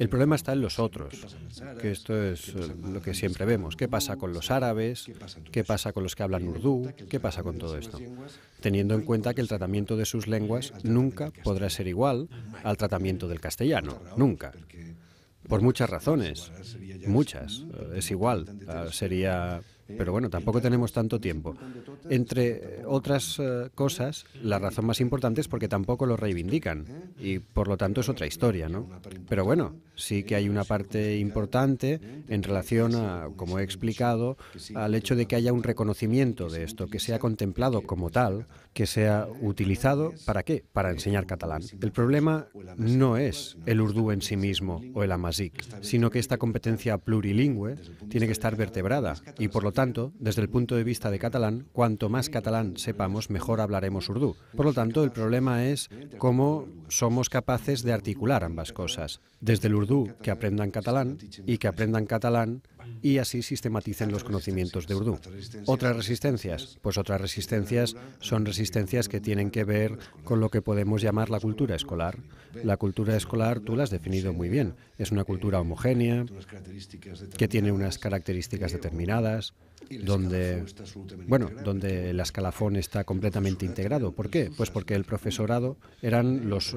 El problema está en los otros, que esto es lo que siempre vemos. ¿Qué pasa con los árabes? ¿Qué pasa con los que hablan urdú? ¿Qué pasa con todo esto? Teniendo en cuenta que el tratamiento de sus lenguas nunca podrá ser igual al tratamiento del castellano, nunca. Por muchas razones, muchas. Es igual, sería pero bueno, tampoco tenemos tanto tiempo. Entre otras cosas, la razón más importante es porque tampoco lo reivindican y por lo tanto es otra historia, ¿no? Pero bueno, sí que hay una parte importante en relación a, como he explicado, al hecho de que haya un reconocimiento de esto, que sea contemplado como tal, que sea utilizado, ¿para qué? Para enseñar catalán. El problema no es el urdú en sí mismo o el amazigh, sino que esta competencia plurilingüe tiene que estar vertebrada y, por lo tanto, desde el punto de vista de catalán, cuanto más catalán sepamos, mejor hablaremos urdú. Por lo tanto, el problema es cómo somos capaces de articular ambas cosas. Desde el urdú, que aprendan catalán, y que aprendan catalán y así sistematicen los conocimientos de urdú. ¿Otras resistencias? Pues otras resistencias son resistencias que tienen que ver con lo que podemos llamar la cultura escolar. La cultura escolar, tú la has definido muy bien, es una cultura homogénea, que tiene unas características determinadas, donde el escalafón está completamente integrado. ¿Por qué? Pues porque el profesorado eran los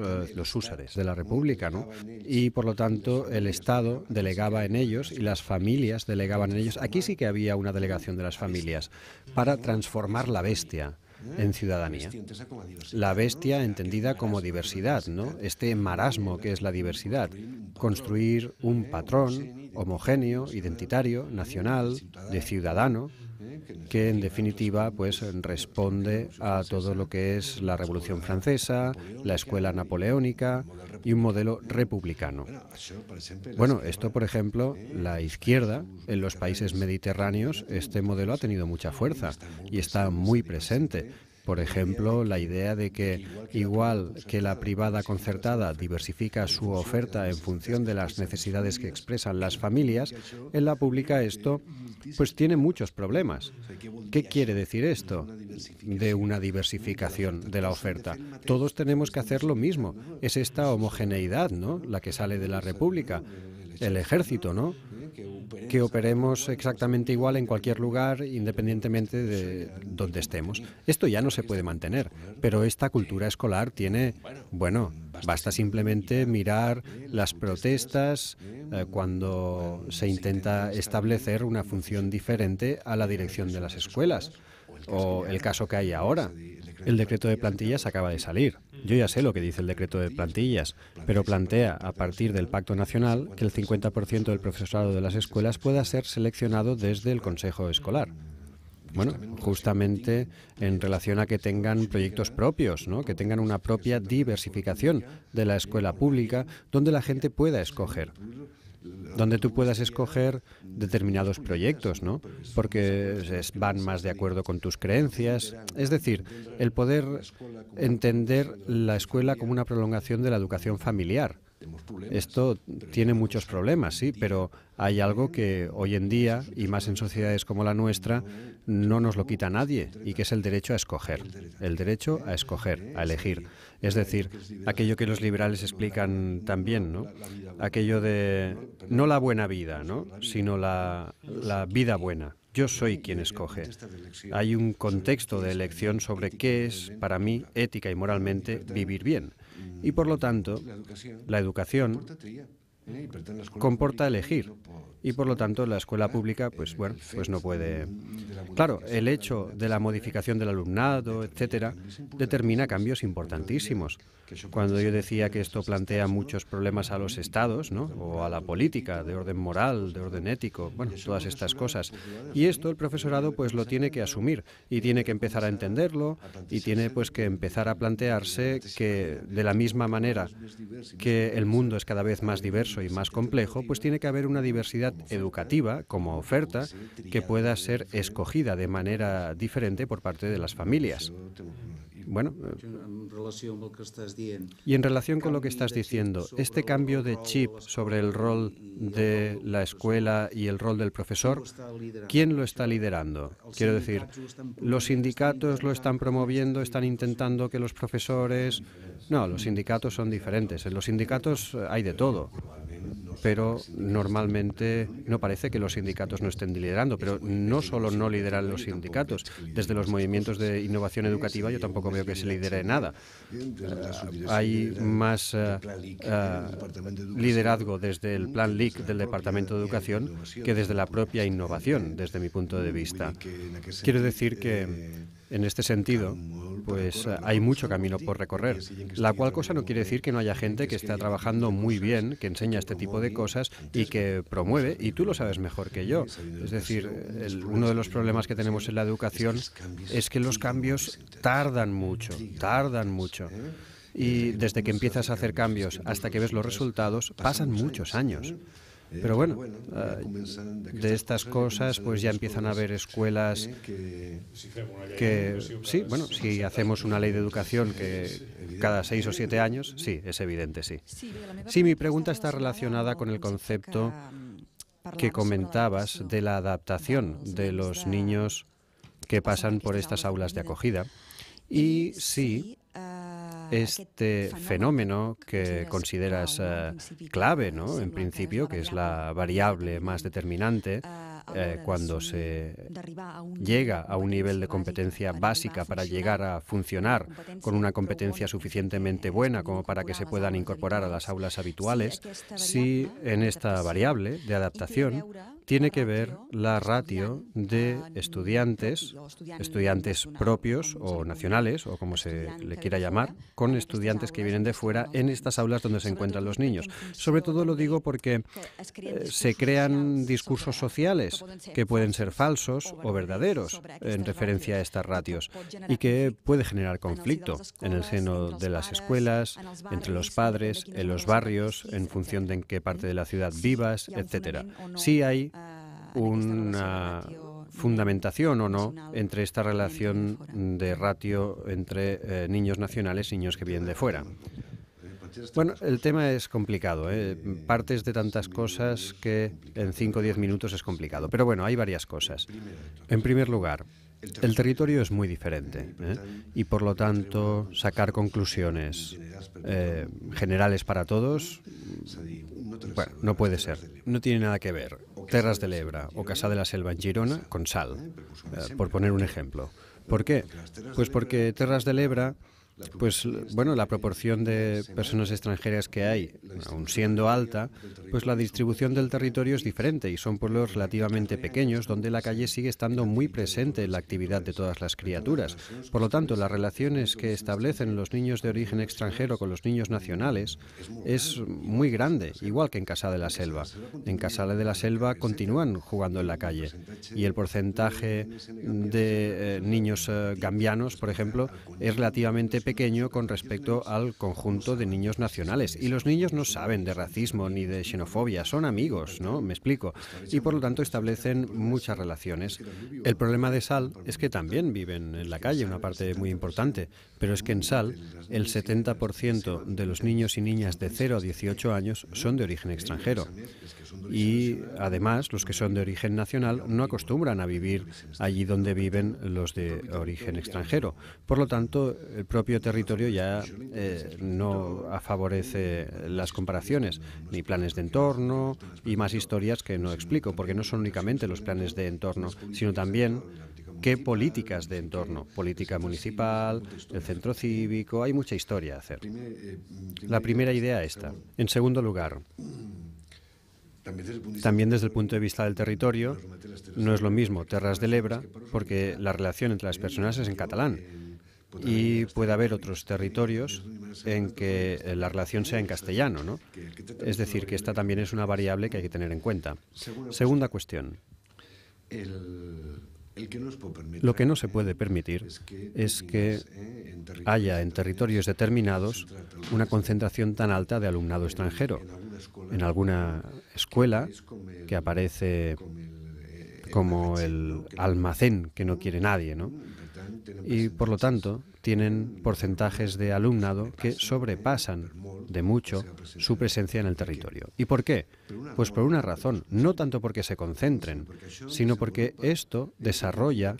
húsares de la República, ¿no? Y por lo tanto el Estado delegaba en ellos y las familias delegaban en ellos. Aquí sí que había una delegación de las familias para transformar la bestia en ciudadanía. La bestia entendida como diversidad, ¿no? Este marasmo que es la diversidad. Construir un patrón homogéneo, identitario, nacional, de ciudadano, que en definitiva pues responde a todo lo que es la Revolución Francesa, la escuela napoleónica y un modelo republicano. Bueno, esto, por ejemplo, la izquierda en los países mediterráneos, este modelo ha tenido mucha fuerza y está muy presente. Por ejemplo, la idea de que, igual que la privada concertada diversifica su oferta en función de las necesidades que expresan las familias, en la pública esto pues tiene muchos problemas. ¿Qué quiere decir esto de una diversificación de la oferta? Todos tenemos que hacer lo mismo. Es esta homogeneidad, ¿no?, la que sale de la República. El ejército, ¿no?, que operemos exactamente igual en cualquier lugar, independientemente de donde estemos. Esto ya no se puede mantener, pero esta cultura escolar tiene, bueno, basta simplemente mirar las protestas cuando se intenta establecer una función diferente a la dirección de las escuelas, o el caso que hay ahora. El decreto de plantillas acaba de salir. Yo ya sé lo que dice el decreto de plantillas, pero plantea, a partir del Pacto Nacional, que el 50% del profesorado de las escuelas pueda ser seleccionado desde el Consejo Escolar. Bueno, justamente en relación a que tengan proyectos propios, ¿no?, que tengan una propia diversificación de la escuela pública, donde la gente pueda escoger. Donde tú puedas escoger determinados proyectos, ¿no?, porque van más de acuerdo con tus creencias. Es decir, el poder entender la escuela como una prolongación de la educación familiar. Esto tiene muchos problemas, sí, pero hay algo que hoy en día, y más en sociedades como la nuestra, no nos lo quita nadie, y que es el derecho a escoger. El derecho a escoger, a elegir. Es decir, aquello que los liberales explican también, ¿no?, aquello de no la buena vida, ¿no?, sino la vida buena. Yo soy quien escoge. Hay un contexto de elección sobre qué es, para mí, ética y moralmente, vivir bien. Y, por lo tanto, la educación comporta elegir. Y, por lo tanto, la escuela pública, pues no puede. Claro, el hecho de la modificación del alumnado, etcétera, determina cambios importantísimos. Cuando yo decía que esto plantea muchos problemas a los estados, ¿no?, o a la política, de orden moral, de orden ético, bueno, todas estas cosas. Y esto el profesorado pues lo tiene que asumir y tiene que empezar a entenderlo y tiene pues que empezar a plantearse que, de la misma manera que el mundo es cada vez más diverso y más complejo, pues tiene que haber una diversidad educativa como oferta que pueda ser escogida de manera diferente por parte de las familias. Bueno, y en relación con lo que estás diciendo, este cambio de chip sobre el rol de la escuela y el rol del profesor, ¿quién lo está liderando? Quiero decir, ¿los sindicatos lo están promoviendo, están intentando que los profesores...? No, los sindicatos son diferentes. En los sindicatos hay de todo. pero normalmente no parece que los sindicatos no estén liderando, pero no solo no lideran los sindicatos, desde los movimientos de innovación educativa yo tampoco veo que se lidere nada. Hay más liderazgo desde el Plan LIC del Departamento de Educación que desde la propia innovación, desde mi punto de vista. Quiero decir que, en este sentido, pues hay mucho camino por recorrer, la cual cosa no quiere decir que no haya gente que está trabajando muy bien, que enseña este tipo de cosas y que promueve, y tú lo sabes mejor que yo. Es decir, uno de los problemas que tenemos en la educación es que los cambios tardan mucho. Y desde que empiezas a hacer cambios hasta que ves los resultados, pasan muchos años. Pero bueno, de estas cosas pues ya empiezan a haber escuelas que, sí, bueno, si hacemos una ley de educación que cada 6 o 7 años, sí, es evidente, sí. Sí, mi pregunta está relacionada con el concepto que comentabas de la adaptación de los niños que pasan por estas aulas de acogida. Y sí, este fenómeno que consideras clave, ¿no? En principio, que es la variable más determinante cuando se llega a un nivel de competencia básica para llegar a funcionar con una competencia suficientemente buena como para que se puedan incorporar a las aulas habituales, sí, en esta variable de adaptación tiene que ver la ratio de estudiantes propios o nacionales, o como se le quiera llamar, con estudiantes que vienen de fuera en estas aulas donde se encuentran los niños. Sobre todo lo digo porque se crean discursos sociales que pueden ser falsos o verdaderos en referencia a estas ratios y que puede generar conflicto en el seno de las escuelas, entre los padres, en los barrios, en función de en qué parte de la ciudad vivas, etcétera. Sí hay una fundamentación o no entre esta relación de ratio entre niños nacionales y niños que vienen de fuera. Bueno, el tema es complicado, partes de tantas cosas que en 5 o 10 minutos es complicado. Pero bueno, hay varias cosas. En primer lugar, el territorio es muy diferente y por lo tanto sacar conclusiones generales para todos, bueno, no puede ser. No tiene nada que ver Terras de l'Ebre o Cassà de la Selva en Girona con Salt, por poner un ejemplo. ¿Por qué? Pues porque Terras de l'Ebre, pues bueno, la proporción de personas extranjeras que hay, aun siendo alta, pues la distribución del territorio es diferente y son pueblos relativamente pequeños donde la calle sigue estando muy presente en la actividad de todas las criaturas. Por lo tanto, las relaciones que establecen los niños de origen extranjero con los niños nacionales es muy grande, igual que en Cassà de la Selva. En Cassà de la Selva continúan jugando en la calle y el porcentaje de niños gambianos, por ejemplo, es relativamente pequeño con respecto al conjunto de niños nacionales. Y los niños no saben de racismo ni de xenofobia, son amigos, ¿no? Me explico. Y por lo tanto establecen muchas relaciones. El problema de Salt es que también viven en la calle, una parte muy importante, pero es que en Salt el 70% de los niños y niñas de 0 a 18 años son de origen extranjero. Y además los que son de origen nacional no acostumbran a vivir allí donde viven los de origen extranjero. Por lo tanto, el propio territorio ya no favorece las comparaciones, ni planes de entorno y más historias que no explico, porque no son únicamente los planes de entorno, sino también qué políticas de entorno, política municipal, el centro cívico, hay mucha historia a hacer. La primera idea esta. En segundo lugar, también desde el punto de vista del territorio, no es lo mismo Terras de l'Ebre, porque la relación entre las personas es en catalán. Y puede haber otros territorios en que la relación sea en castellano, ¿no? Es decir, que esta también es una variable que hay que tener en cuenta. Segunda cuestión. Lo que no se puede permitir es que haya en territorios determinados una concentración tan alta de alumnado extranjero. En alguna escuela que aparece como el almacén que no quiere nadie, ¿no? y, por lo tanto, tienen porcentajes de alumnado que sobrepasan de mucho su presencia en el territorio. ¿Y por qué? Pues por una razón, no tanto porque se concentren, sino porque esto desarrolla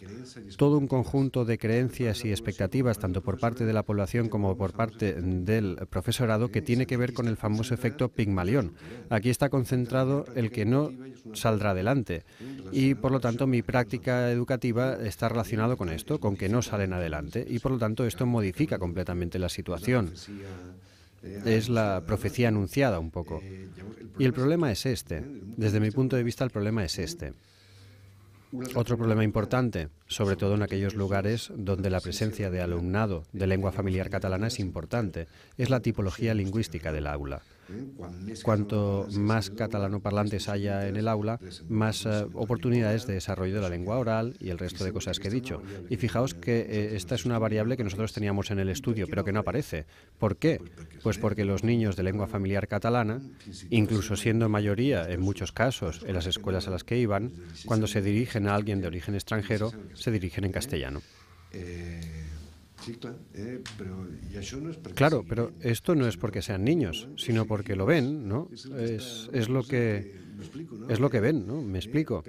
todo un conjunto de creencias y expectativas, tanto por parte de la población como por parte del profesorado, que tiene que ver con el famoso efecto Pigmalión. Aquí está concentrado el que no saldrá adelante y, por lo tanto, mi práctica educativa está relacionado con esto, con que no salen adelante, y por lo tanto esto modifica completamente la situación. Es la profecía anunciada un poco. Y el problema es este. Desde mi punto de vista, el problema es este. Otro problema importante, sobre todo en aquellos lugares donde la presencia de alumnado de lengua familiar catalana es importante, es la tipología lingüística del aula. Cuanto más catalanoparlantes haya en el aula, más oportunidades de desarrollo de la lengua oral y el resto de cosas que he dicho. Y fijaos que esta es una variable que nosotros teníamos en el estudio, pero que no aparece. ¿Por qué? Pues porque los niños de lengua familiar catalana, incluso siendo mayoría en muchos casos en las escuelas a las que iban, cuando se dirigen a alguien de origen extranjero, se dirigen en castellano. Claro, pero esto no es porque sean niños, sino porque lo ven, ¿no? Es lo que ven, ¿no? Me explico.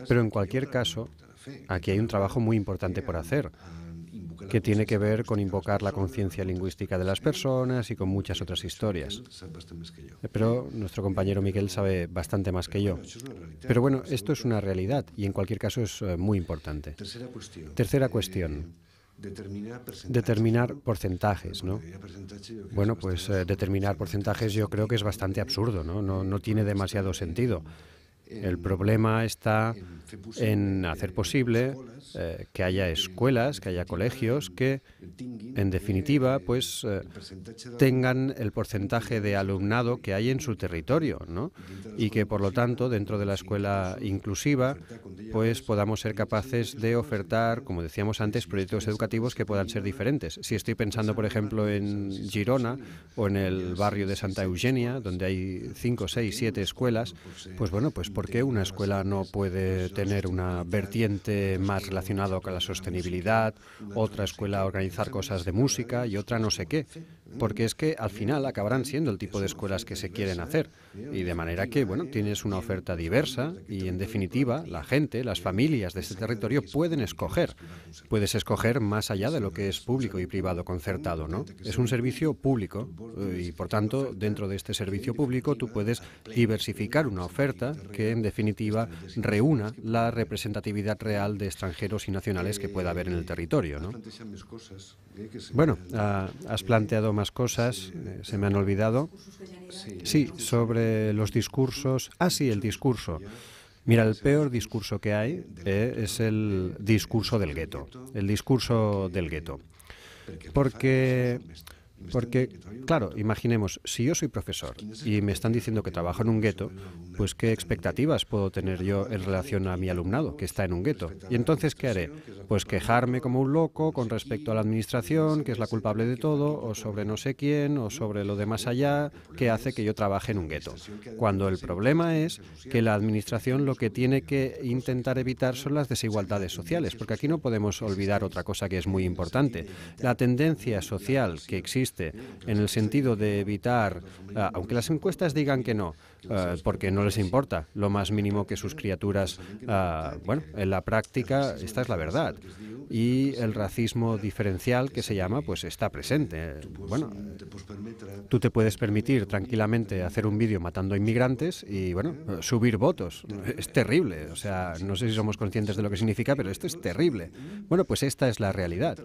Pero en cualquier caso, aquí hay un trabajo muy importante por hacer, que tiene que ver con invocar la conciencia lingüística de las personas y con muchas otras historias. Pero nuestro compañero Miguel sabe bastante más que yo. Pero bueno, esto es una realidad y en cualquier caso es muy importante. Tercera cuestión. Determinar porcentajes, ¿no? Bueno, pues determinar porcentajes yo creo que es bastante absurdo, ¿no? No tiene demasiado sentido. El problema está en hacer posible que haya escuelas, que haya colegios que, en definitiva, pues tengan el porcentaje de alumnado que hay en su territorio, ¿no? Y que, por lo tanto, dentro de la escuela inclusiva, pues podamos ser capaces de ofertar, como decíamos antes, proyectos educativos que puedan ser diferentes. Si estoy pensando, por ejemplo, en Girona o en el barrio de Santa Eugenia, donde hay 5, 6, 7 escuelas, pues bueno, pues ¿por qué una escuela no puede tener una vertiente más relacionada con la sostenibilidad, otra escuela organizar cosas de música y otra no sé qué? Porque es que al final acabarán siendo el tipo de escuelas que se quieren hacer. Y de manera que, bueno, tienes una oferta diversa y, en definitiva, la gente, las familias de ese territorio pueden escoger. Puedes escoger más allá de lo que es público y privado concertado, ¿no? Es un servicio público y, por tanto, dentro de este servicio público tú puedes diversificar una oferta que, en definitiva, reúna la representatividad real de extranjeros y nacionales que pueda haber en el territorio, ¿no? Bueno, has planteado más cosas, se me han olvidado. Sí, sobre los discursos. Sí, el discurso. Mira, el peor discurso que hay es el discurso del gueto. El discurso del gueto. Porque, claro, imaginemos, si yo soy profesor y me están diciendo que trabajo en un gueto, pues ¿qué expectativas puedo tener yo en relación a mi alumnado que está en un gueto? Y entonces, ¿qué haré? Pues quejarme como un loco con respecto a la administración, que es la culpable de todo, o sobre no sé quién, o sobre lo de más allá, que hace que yo trabaje en un gueto. Cuando el problema es que la administración lo que tiene que intentar evitar son las desigualdades sociales, porque aquí no podemos olvidar otra cosa que es muy importante. La tendencia social que existe en el sentido de evitar, aunque las encuestas digan que no, porque no les importa lo más mínimo que sus criaturas, bueno, en la práctica esta es la verdad. Y el racismo diferencial que se llama, pues está presente. Bueno, tú te puedes permitir tranquilamente hacer un vídeo matando a inmigrantes y, bueno, subir votos. Es terrible. O sea, no sé si somos conscientes de lo que significa, pero esto es terrible. Bueno, pues esta es la realidad.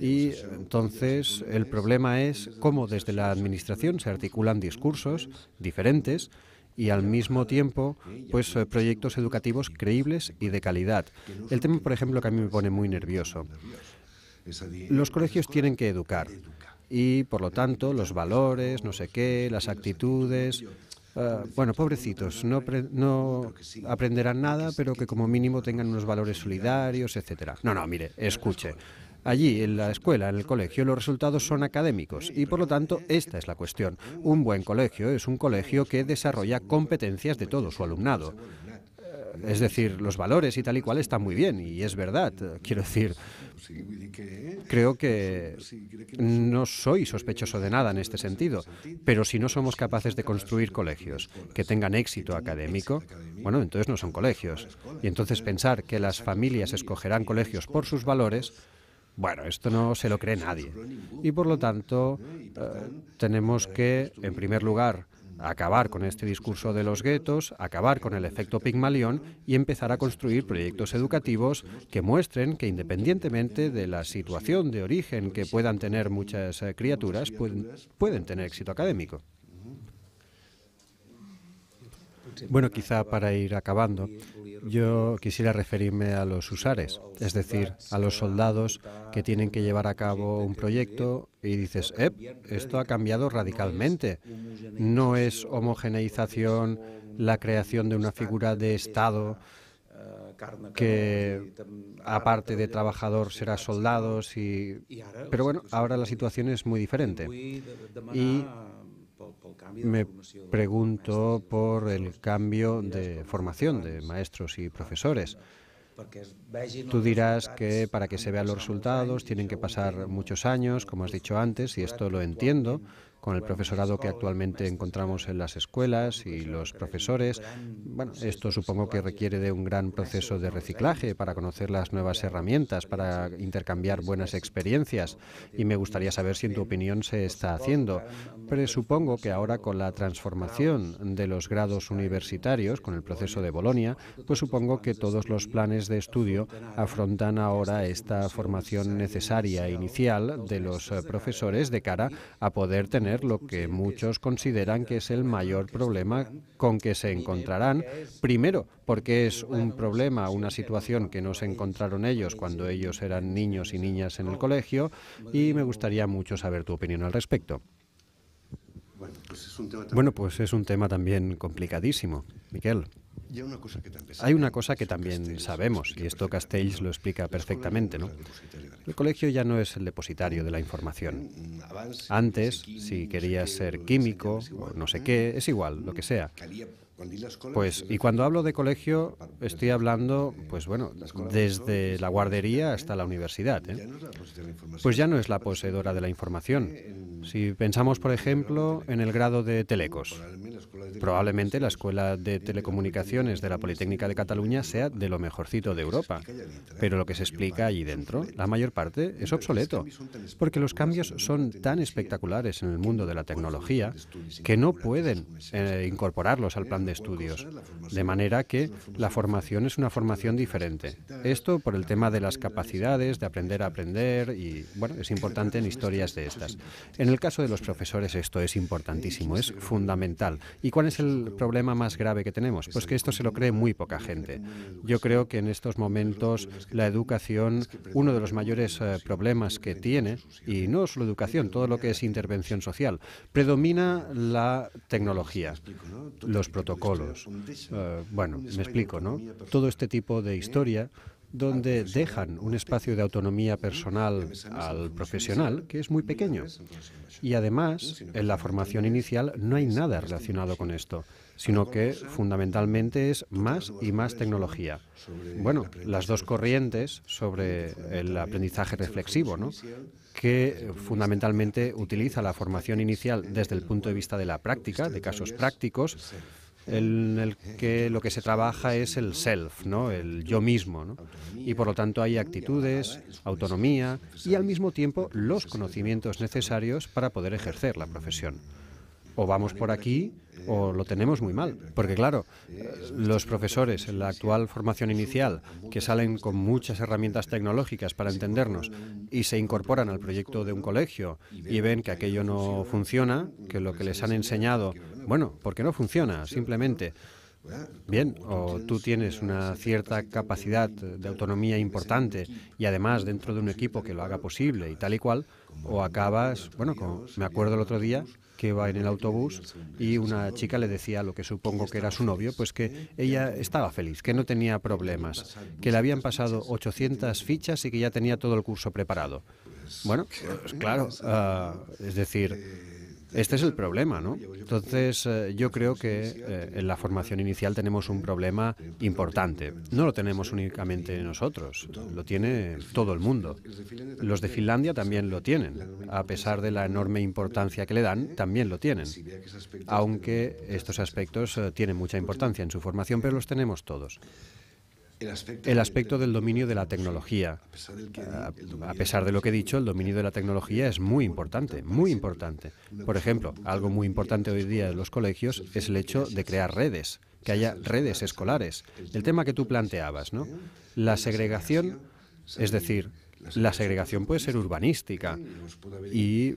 Y entonces el problema es cómo desde la administración se articulan discursos diferentes y al mismo tiempo pues proyectos educativos creíbles y de calidad. El tema, por ejemplo, que a mí me pone muy nervioso. Los colegios tienen que educar y, por lo tanto, los valores, no sé qué, las actitudes. Bueno, pobrecitos, no aprenderán nada, pero que como mínimo tengan unos valores solidarios, etcétera. No, mire, escuche. Allí, en la escuela, en el colegio, los resultados son académicos y, por lo tanto, esta es la cuestión. Un buen colegio es un colegio que desarrolla competencias de todo su alumnado. Es decir, los valores y tal y cual están muy bien, y es verdad. Quiero decir, creo que no soy sospechoso de nada en este sentido, pero si no somos capaces de construir colegios que tengan éxito académico, bueno, entonces no son colegios. Y entonces pensar que las familias escogerán colegios por sus valores, bueno, esto no se lo cree nadie. Y por lo tanto, tenemos que, en primer lugar, acabar con este discurso de los guetos, acabar con el efecto Pigmalión y empezar a construir proyectos educativos que muestren que, independientemente de la situación de origen que puedan tener muchas criaturas, pueden tener éxito académico. Bueno, quizá para ir acabando, yo quisiera referirme a los usares, es decir, a los soldados que tienen que llevar a cabo un proyecto y dices, esto ha cambiado radicalmente. No es homogeneización, la creación de una figura de Estado que, aparte de trabajador, será soldado. Pero bueno, ahora la situación es muy diferente. Y me pregunto por el cambio de formación de maestros y profesores. Tú dirás que para que se vean los resultados tienen que pasar muchos años, como has dicho antes, y esto lo entiendo, con el profesorado que actualmente encontramos en las escuelas y los profesores. Bueno, esto supongo que requiere de un gran proceso de reciclaje para conocer las nuevas herramientas, para intercambiar buenas experiencias, y me gustaría saber si en tu opinión se está haciendo. Presupongo que ahora con la transformación de los grados universitarios, con el proceso de Bolonia, pues supongo que todos los planes de estudio afrontan ahora esta formación necesaria inicial de los profesores de cara a poder tener lo que muchos consideran que es el mayor problema con que se encontrarán. Primero, porque es un problema, una situación que no se encontraron ellos cuando ellos eran niños y niñas en el colegio, y me gustaría mucho saber tu opinión al respecto. Bueno, pues es un tema también complicadísimo, Miquel. Hay una cosa que también sabemos, y esto Castells lo explica perfectamente, ¿no? El colegio ya no es el depositario de la información. Antes, si querías ser químico o no sé qué, es igual, lo que sea. Pues, y cuando hablo de colegio, estoy hablando, pues bueno, desde la guardería hasta la universidad, ¿eh? Pues ya no es la poseedora de la información. Si pensamos, por ejemplo, en el grado de telecos, probablemente la Escuela de Telecomunicaciones de la Politécnica de Cataluña sea de lo mejorcito de Europa, pero lo que se explica allí dentro, la mayor parte, es obsoleto, porque los cambios son tan espectaculares en el mundo de la tecnología que no pueden incorporarlos al plan de estudios, de manera que la formación es una formación diferente. Esto por el tema de las capacidades, de aprender a aprender, y bueno, es importante en historias de estas. En el caso de los profesores esto es importantísimo, es fundamental. ¿Y cuál es el problema más grave que tenemos? Pues que esto se lo cree muy poca gente. Yo creo que en estos momentos la educación, uno de los mayores problemas que tiene, y no solo educación, todo lo que es intervención social, predomina la tecnología, los protocolos. Bueno, me explico, ¿no? Todo este tipo de historia donde dejan un espacio de autonomía personal al profesional que es muy pequeño. Y además, en la formación inicial no hay nada relacionado con esto, sino que fundamentalmente es más y más tecnología. Bueno, las dos corrientes sobre el aprendizaje reflexivo, ¿no?, que fundamentalmente utiliza la formación inicial desde el punto de vista de la práctica, de casos prácticos, en el que lo que se trabaja es el self, ¿no?, el yo mismo, ¿no? Y por lo tanto hay actitudes, autonomía y al mismo tiempo los conocimientos necesarios para poder ejercer la profesión. O vamos por aquí o lo tenemos muy mal. Porque claro, los profesores en la actual formación inicial, que salen con muchas herramientas tecnológicas para entendernos y se incorporan al proyecto de un colegio y ven que aquello no funciona, que lo que les han enseñado, bueno, porque no funciona, simplemente. Bien, o tú tienes una cierta capacidad de autonomía importante y además dentro de un equipo que lo haga posible y tal y cual, o acabas, bueno, como me acuerdo el otro día, que iba en el autobús y una chica le decía a lo que supongo que era su novio, pues que ella estaba feliz, que no tenía problemas, que le habían pasado 800 fichas y que ya tenía todo el curso preparado. Bueno, pues claro, es decir, Este es el problema, ¿no? Entonces, yo creo que en la formación inicial tenemos un problema importante. No lo tenemos únicamente nosotros, lo tiene todo el mundo. Los de Finlandia también lo tienen. A pesar de la enorme importancia que le dan, también lo tienen. Aunque estos aspectos tienen mucha importancia en su formación, pero los tenemos todos. El aspecto del dominio de la tecnología. A pesar de lo que he dicho, el dominio de la tecnología es muy importante, muy importante. Por ejemplo, algo muy importante hoy día en los colegios es el hecho de crear redes, que haya redes escolares. El tema que tú planteabas, ¿no? La segregación, es decir, la segregación puede ser urbanística y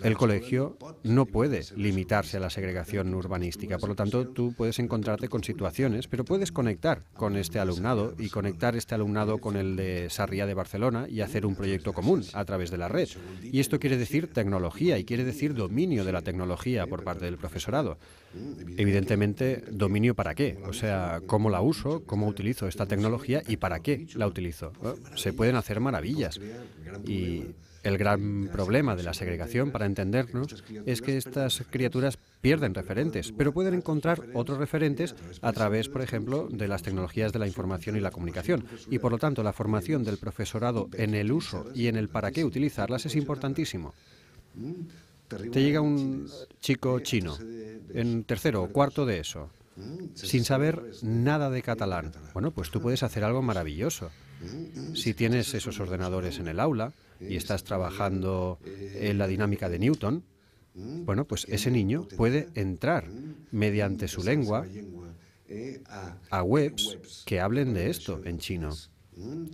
el colegio no puede limitarse a la segregación urbanística. Por lo tanto, tú puedes encontrarte con situaciones, pero puedes conectar con este alumnado y conectar este alumnado con el de Sarriá de Barcelona y hacer un proyecto común a través de la red. Y esto quiere decir tecnología y quiere decir dominio de la tecnología por parte del profesorado. Evidentemente, ¿dominio para qué? O sea, ¿cómo la uso? ¿Cómo utilizo esta tecnología? ¿Y para qué la utilizo? Se pueden hacer maravillas. Y el gran problema de la segregación, para entendernos, es que estas criaturas pierden referentes, pero pueden encontrar otros referentes a través, por ejemplo, de las tecnologías de la información y la comunicación. Y, por lo tanto, la formación del profesorado en el uso y en el para qué utilizarlas es importantísimo. Te llega un chico chino, en tercero o cuarto de eso, sin saber nada de catalán. Bueno, pues tú puedes hacer algo maravilloso. Si tienes esos ordenadores en el aula y estás trabajando en la dinámica de Newton, bueno, pues ese niño puede entrar mediante su lengua a webs que hablen de esto en chino.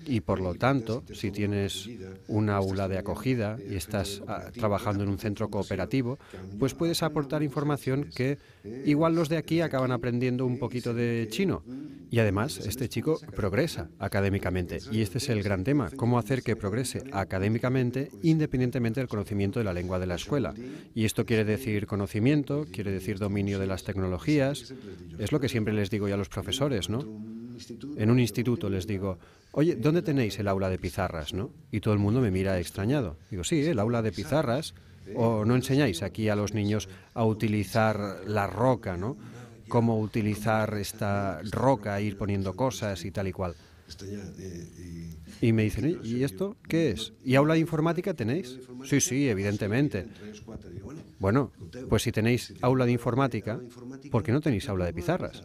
Y por lo tanto, si tienes un aula de acogida y estás trabajando en un centro cooperativo, pues puedes aportar información que igual los de aquí acaban aprendiendo un poquito de chino. Y además, este chico progresa académicamente. Y este es el gran tema, cómo hacer que progrese académicamente independientemente del conocimiento de la lengua de la escuela. Y esto quiere decir conocimiento, quiere decir dominio de las tecnologías. Es lo que siempre les digo yo a los profesores, ¿no? En un instituto les digo, oye, ¿dónde tenéis el aula de pizarras, no? Y todo el mundo me mira extrañado. Digo, sí, el aula de pizarras. ¿O no enseñáis aquí a los niños a utilizar la roca, ¿no? Cómo utilizar esta roca, ir poniendo cosas y tal y cual. Y me dicen, ¿y esto qué es? ¿Y aula de informática tenéis? Sí, sí, evidentemente. Bueno, pues si tenéis aula de informática, ¿por qué no tenéis aula de pizarras?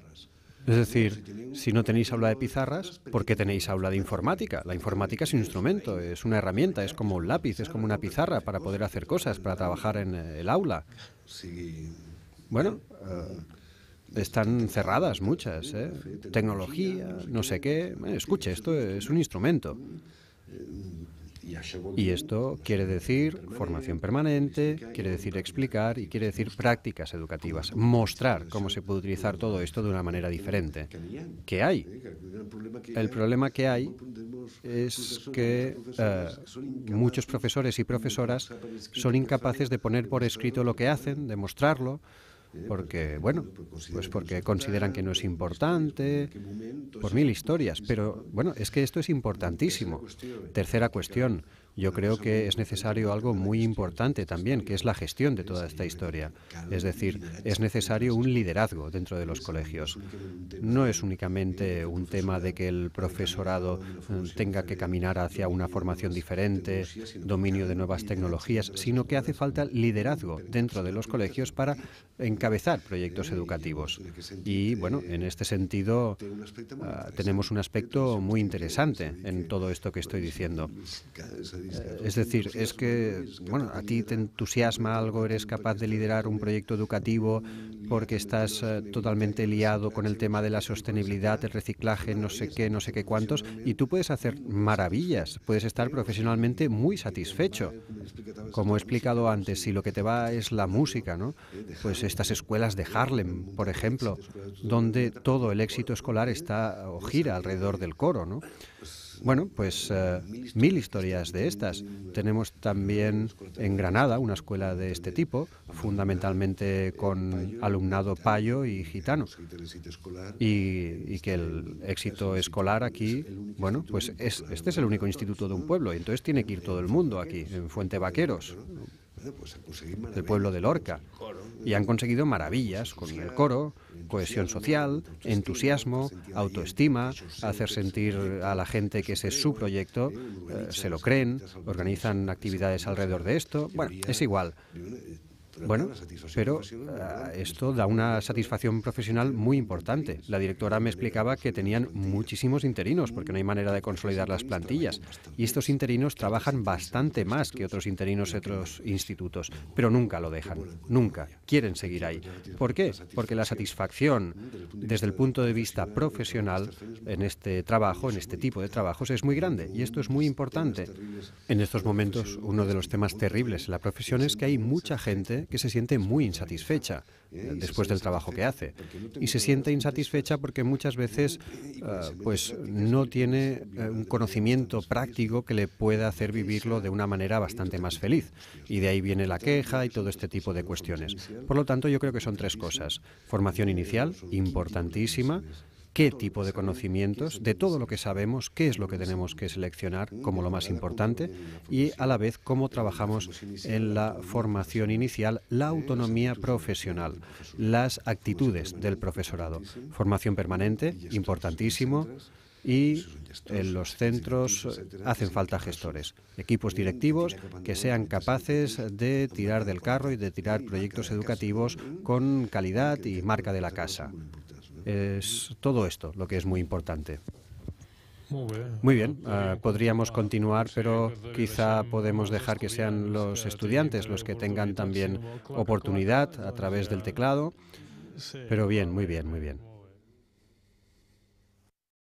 Es decir, si no tenéis aula de pizarras, ¿por qué tenéis aula de informática? La informática es un instrumento, es una herramienta, es como un lápiz, es como una pizarra para poder hacer cosas, para trabajar en el aula. Bueno, están cerradas muchas, ¿eh? Tecnología, no sé qué. Escuche, esto es un instrumento. Y esto quiere decir formación permanente, quiere decir explicar y quiere decir prácticas educativas, mostrar cómo se puede utilizar todo esto de una manera diferente. ¿Qué hay? El problema que hay es que muchos profesores y profesoras son incapaces de poner por escrito lo que hacen, de mostrarlo, porque, bueno, pues porque consideran que no es importante, por mil historias. Pero, bueno, es que esto es importantísimo. Tercera cuestión. Yo creo que es necesario algo muy importante también, que es la gestión de toda esta historia. Es decir, es necesario un liderazgo dentro de los colegios. No es únicamente un tema de que el profesorado tenga que caminar hacia una formación diferente, dominio de nuevas tecnologías, sino que hace falta liderazgo dentro de los colegios para encabezar proyectos educativos. Y, bueno, en este sentido, tenemos un aspecto muy interesante en todo esto que estoy diciendo. Es decir, es que, bueno, a ti te entusiasma algo, eres capaz de liderar un proyecto educativo porque estás totalmente liado con el tema de la sostenibilidad, el reciclaje, no sé qué cuántos, y tú puedes hacer maravillas, puedes estar profesionalmente muy satisfecho. Como he explicado antes, si lo que te va es la música, ¿no? Pues estas escuelas de Harlem, por ejemplo, donde todo el éxito escolar está o gira alrededor del coro, ¿no? Bueno, pues mil historias de estas. Tenemos también en Granada una escuela de este tipo, fundamentalmente con alumnado payo y gitano. Y que el éxito escolar aquí, bueno, pues este es el único instituto de un pueblo, y entonces tiene que ir todo el mundo aquí, en Fuente Vaqueros. el pueblo de Lorca, y han conseguido maravillas con el coro, cohesión social, entusiasmo, autoestima, hacer sentir a la gente que ese es su proyecto, se lo creen, organizan actividades alrededor de esto. Bueno, es igual. Bueno, pero esto da una satisfacción profesional muy importante. La directora me explicaba que tenían muchísimos interinos porque no hay manera de consolidar las plantillas. Y estos interinos trabajan bastante más que otros interinos de otros institutos, pero nunca lo dejan, nunca. Quieren seguir ahí. ¿Por qué? Porque la satisfacción desde el punto de vista profesional en este trabajo, en este tipo de trabajos, es muy grande y esto es muy importante. En estos momentos, uno de los temas terribles en la profesión es que hay mucha gente que se siente muy insatisfecha después del trabajo que hace. Y se siente insatisfecha porque muchas veces pues no tiene un conocimiento práctico que le pueda hacer vivirlo de una manera bastante más feliz. Y de ahí viene la queja y todo este tipo de cuestiones. Por lo tanto, yo creo que son tres cosas. Formación inicial, importantísima. ¿Qué tipo de conocimientos, de todo lo que sabemos, qué es lo que tenemos que seleccionar como lo más importante y a la vez cómo trabajamos en la formación inicial, la autonomía profesional, las actitudes del profesorado? Formación permanente, importantísimo. Y en los centros hacen falta gestores, equipos directivos que sean capaces de tirar del carro y de tirar proyectos educativos con calidad y marca de la casa. Es todo esto lo que es muy importante. Muy bien, podríamos continuar, pero quizá podemos dejar que sean los estudiantes los que tengan también oportunidad a través del teclado. Pero bien, muy bien, muy bien.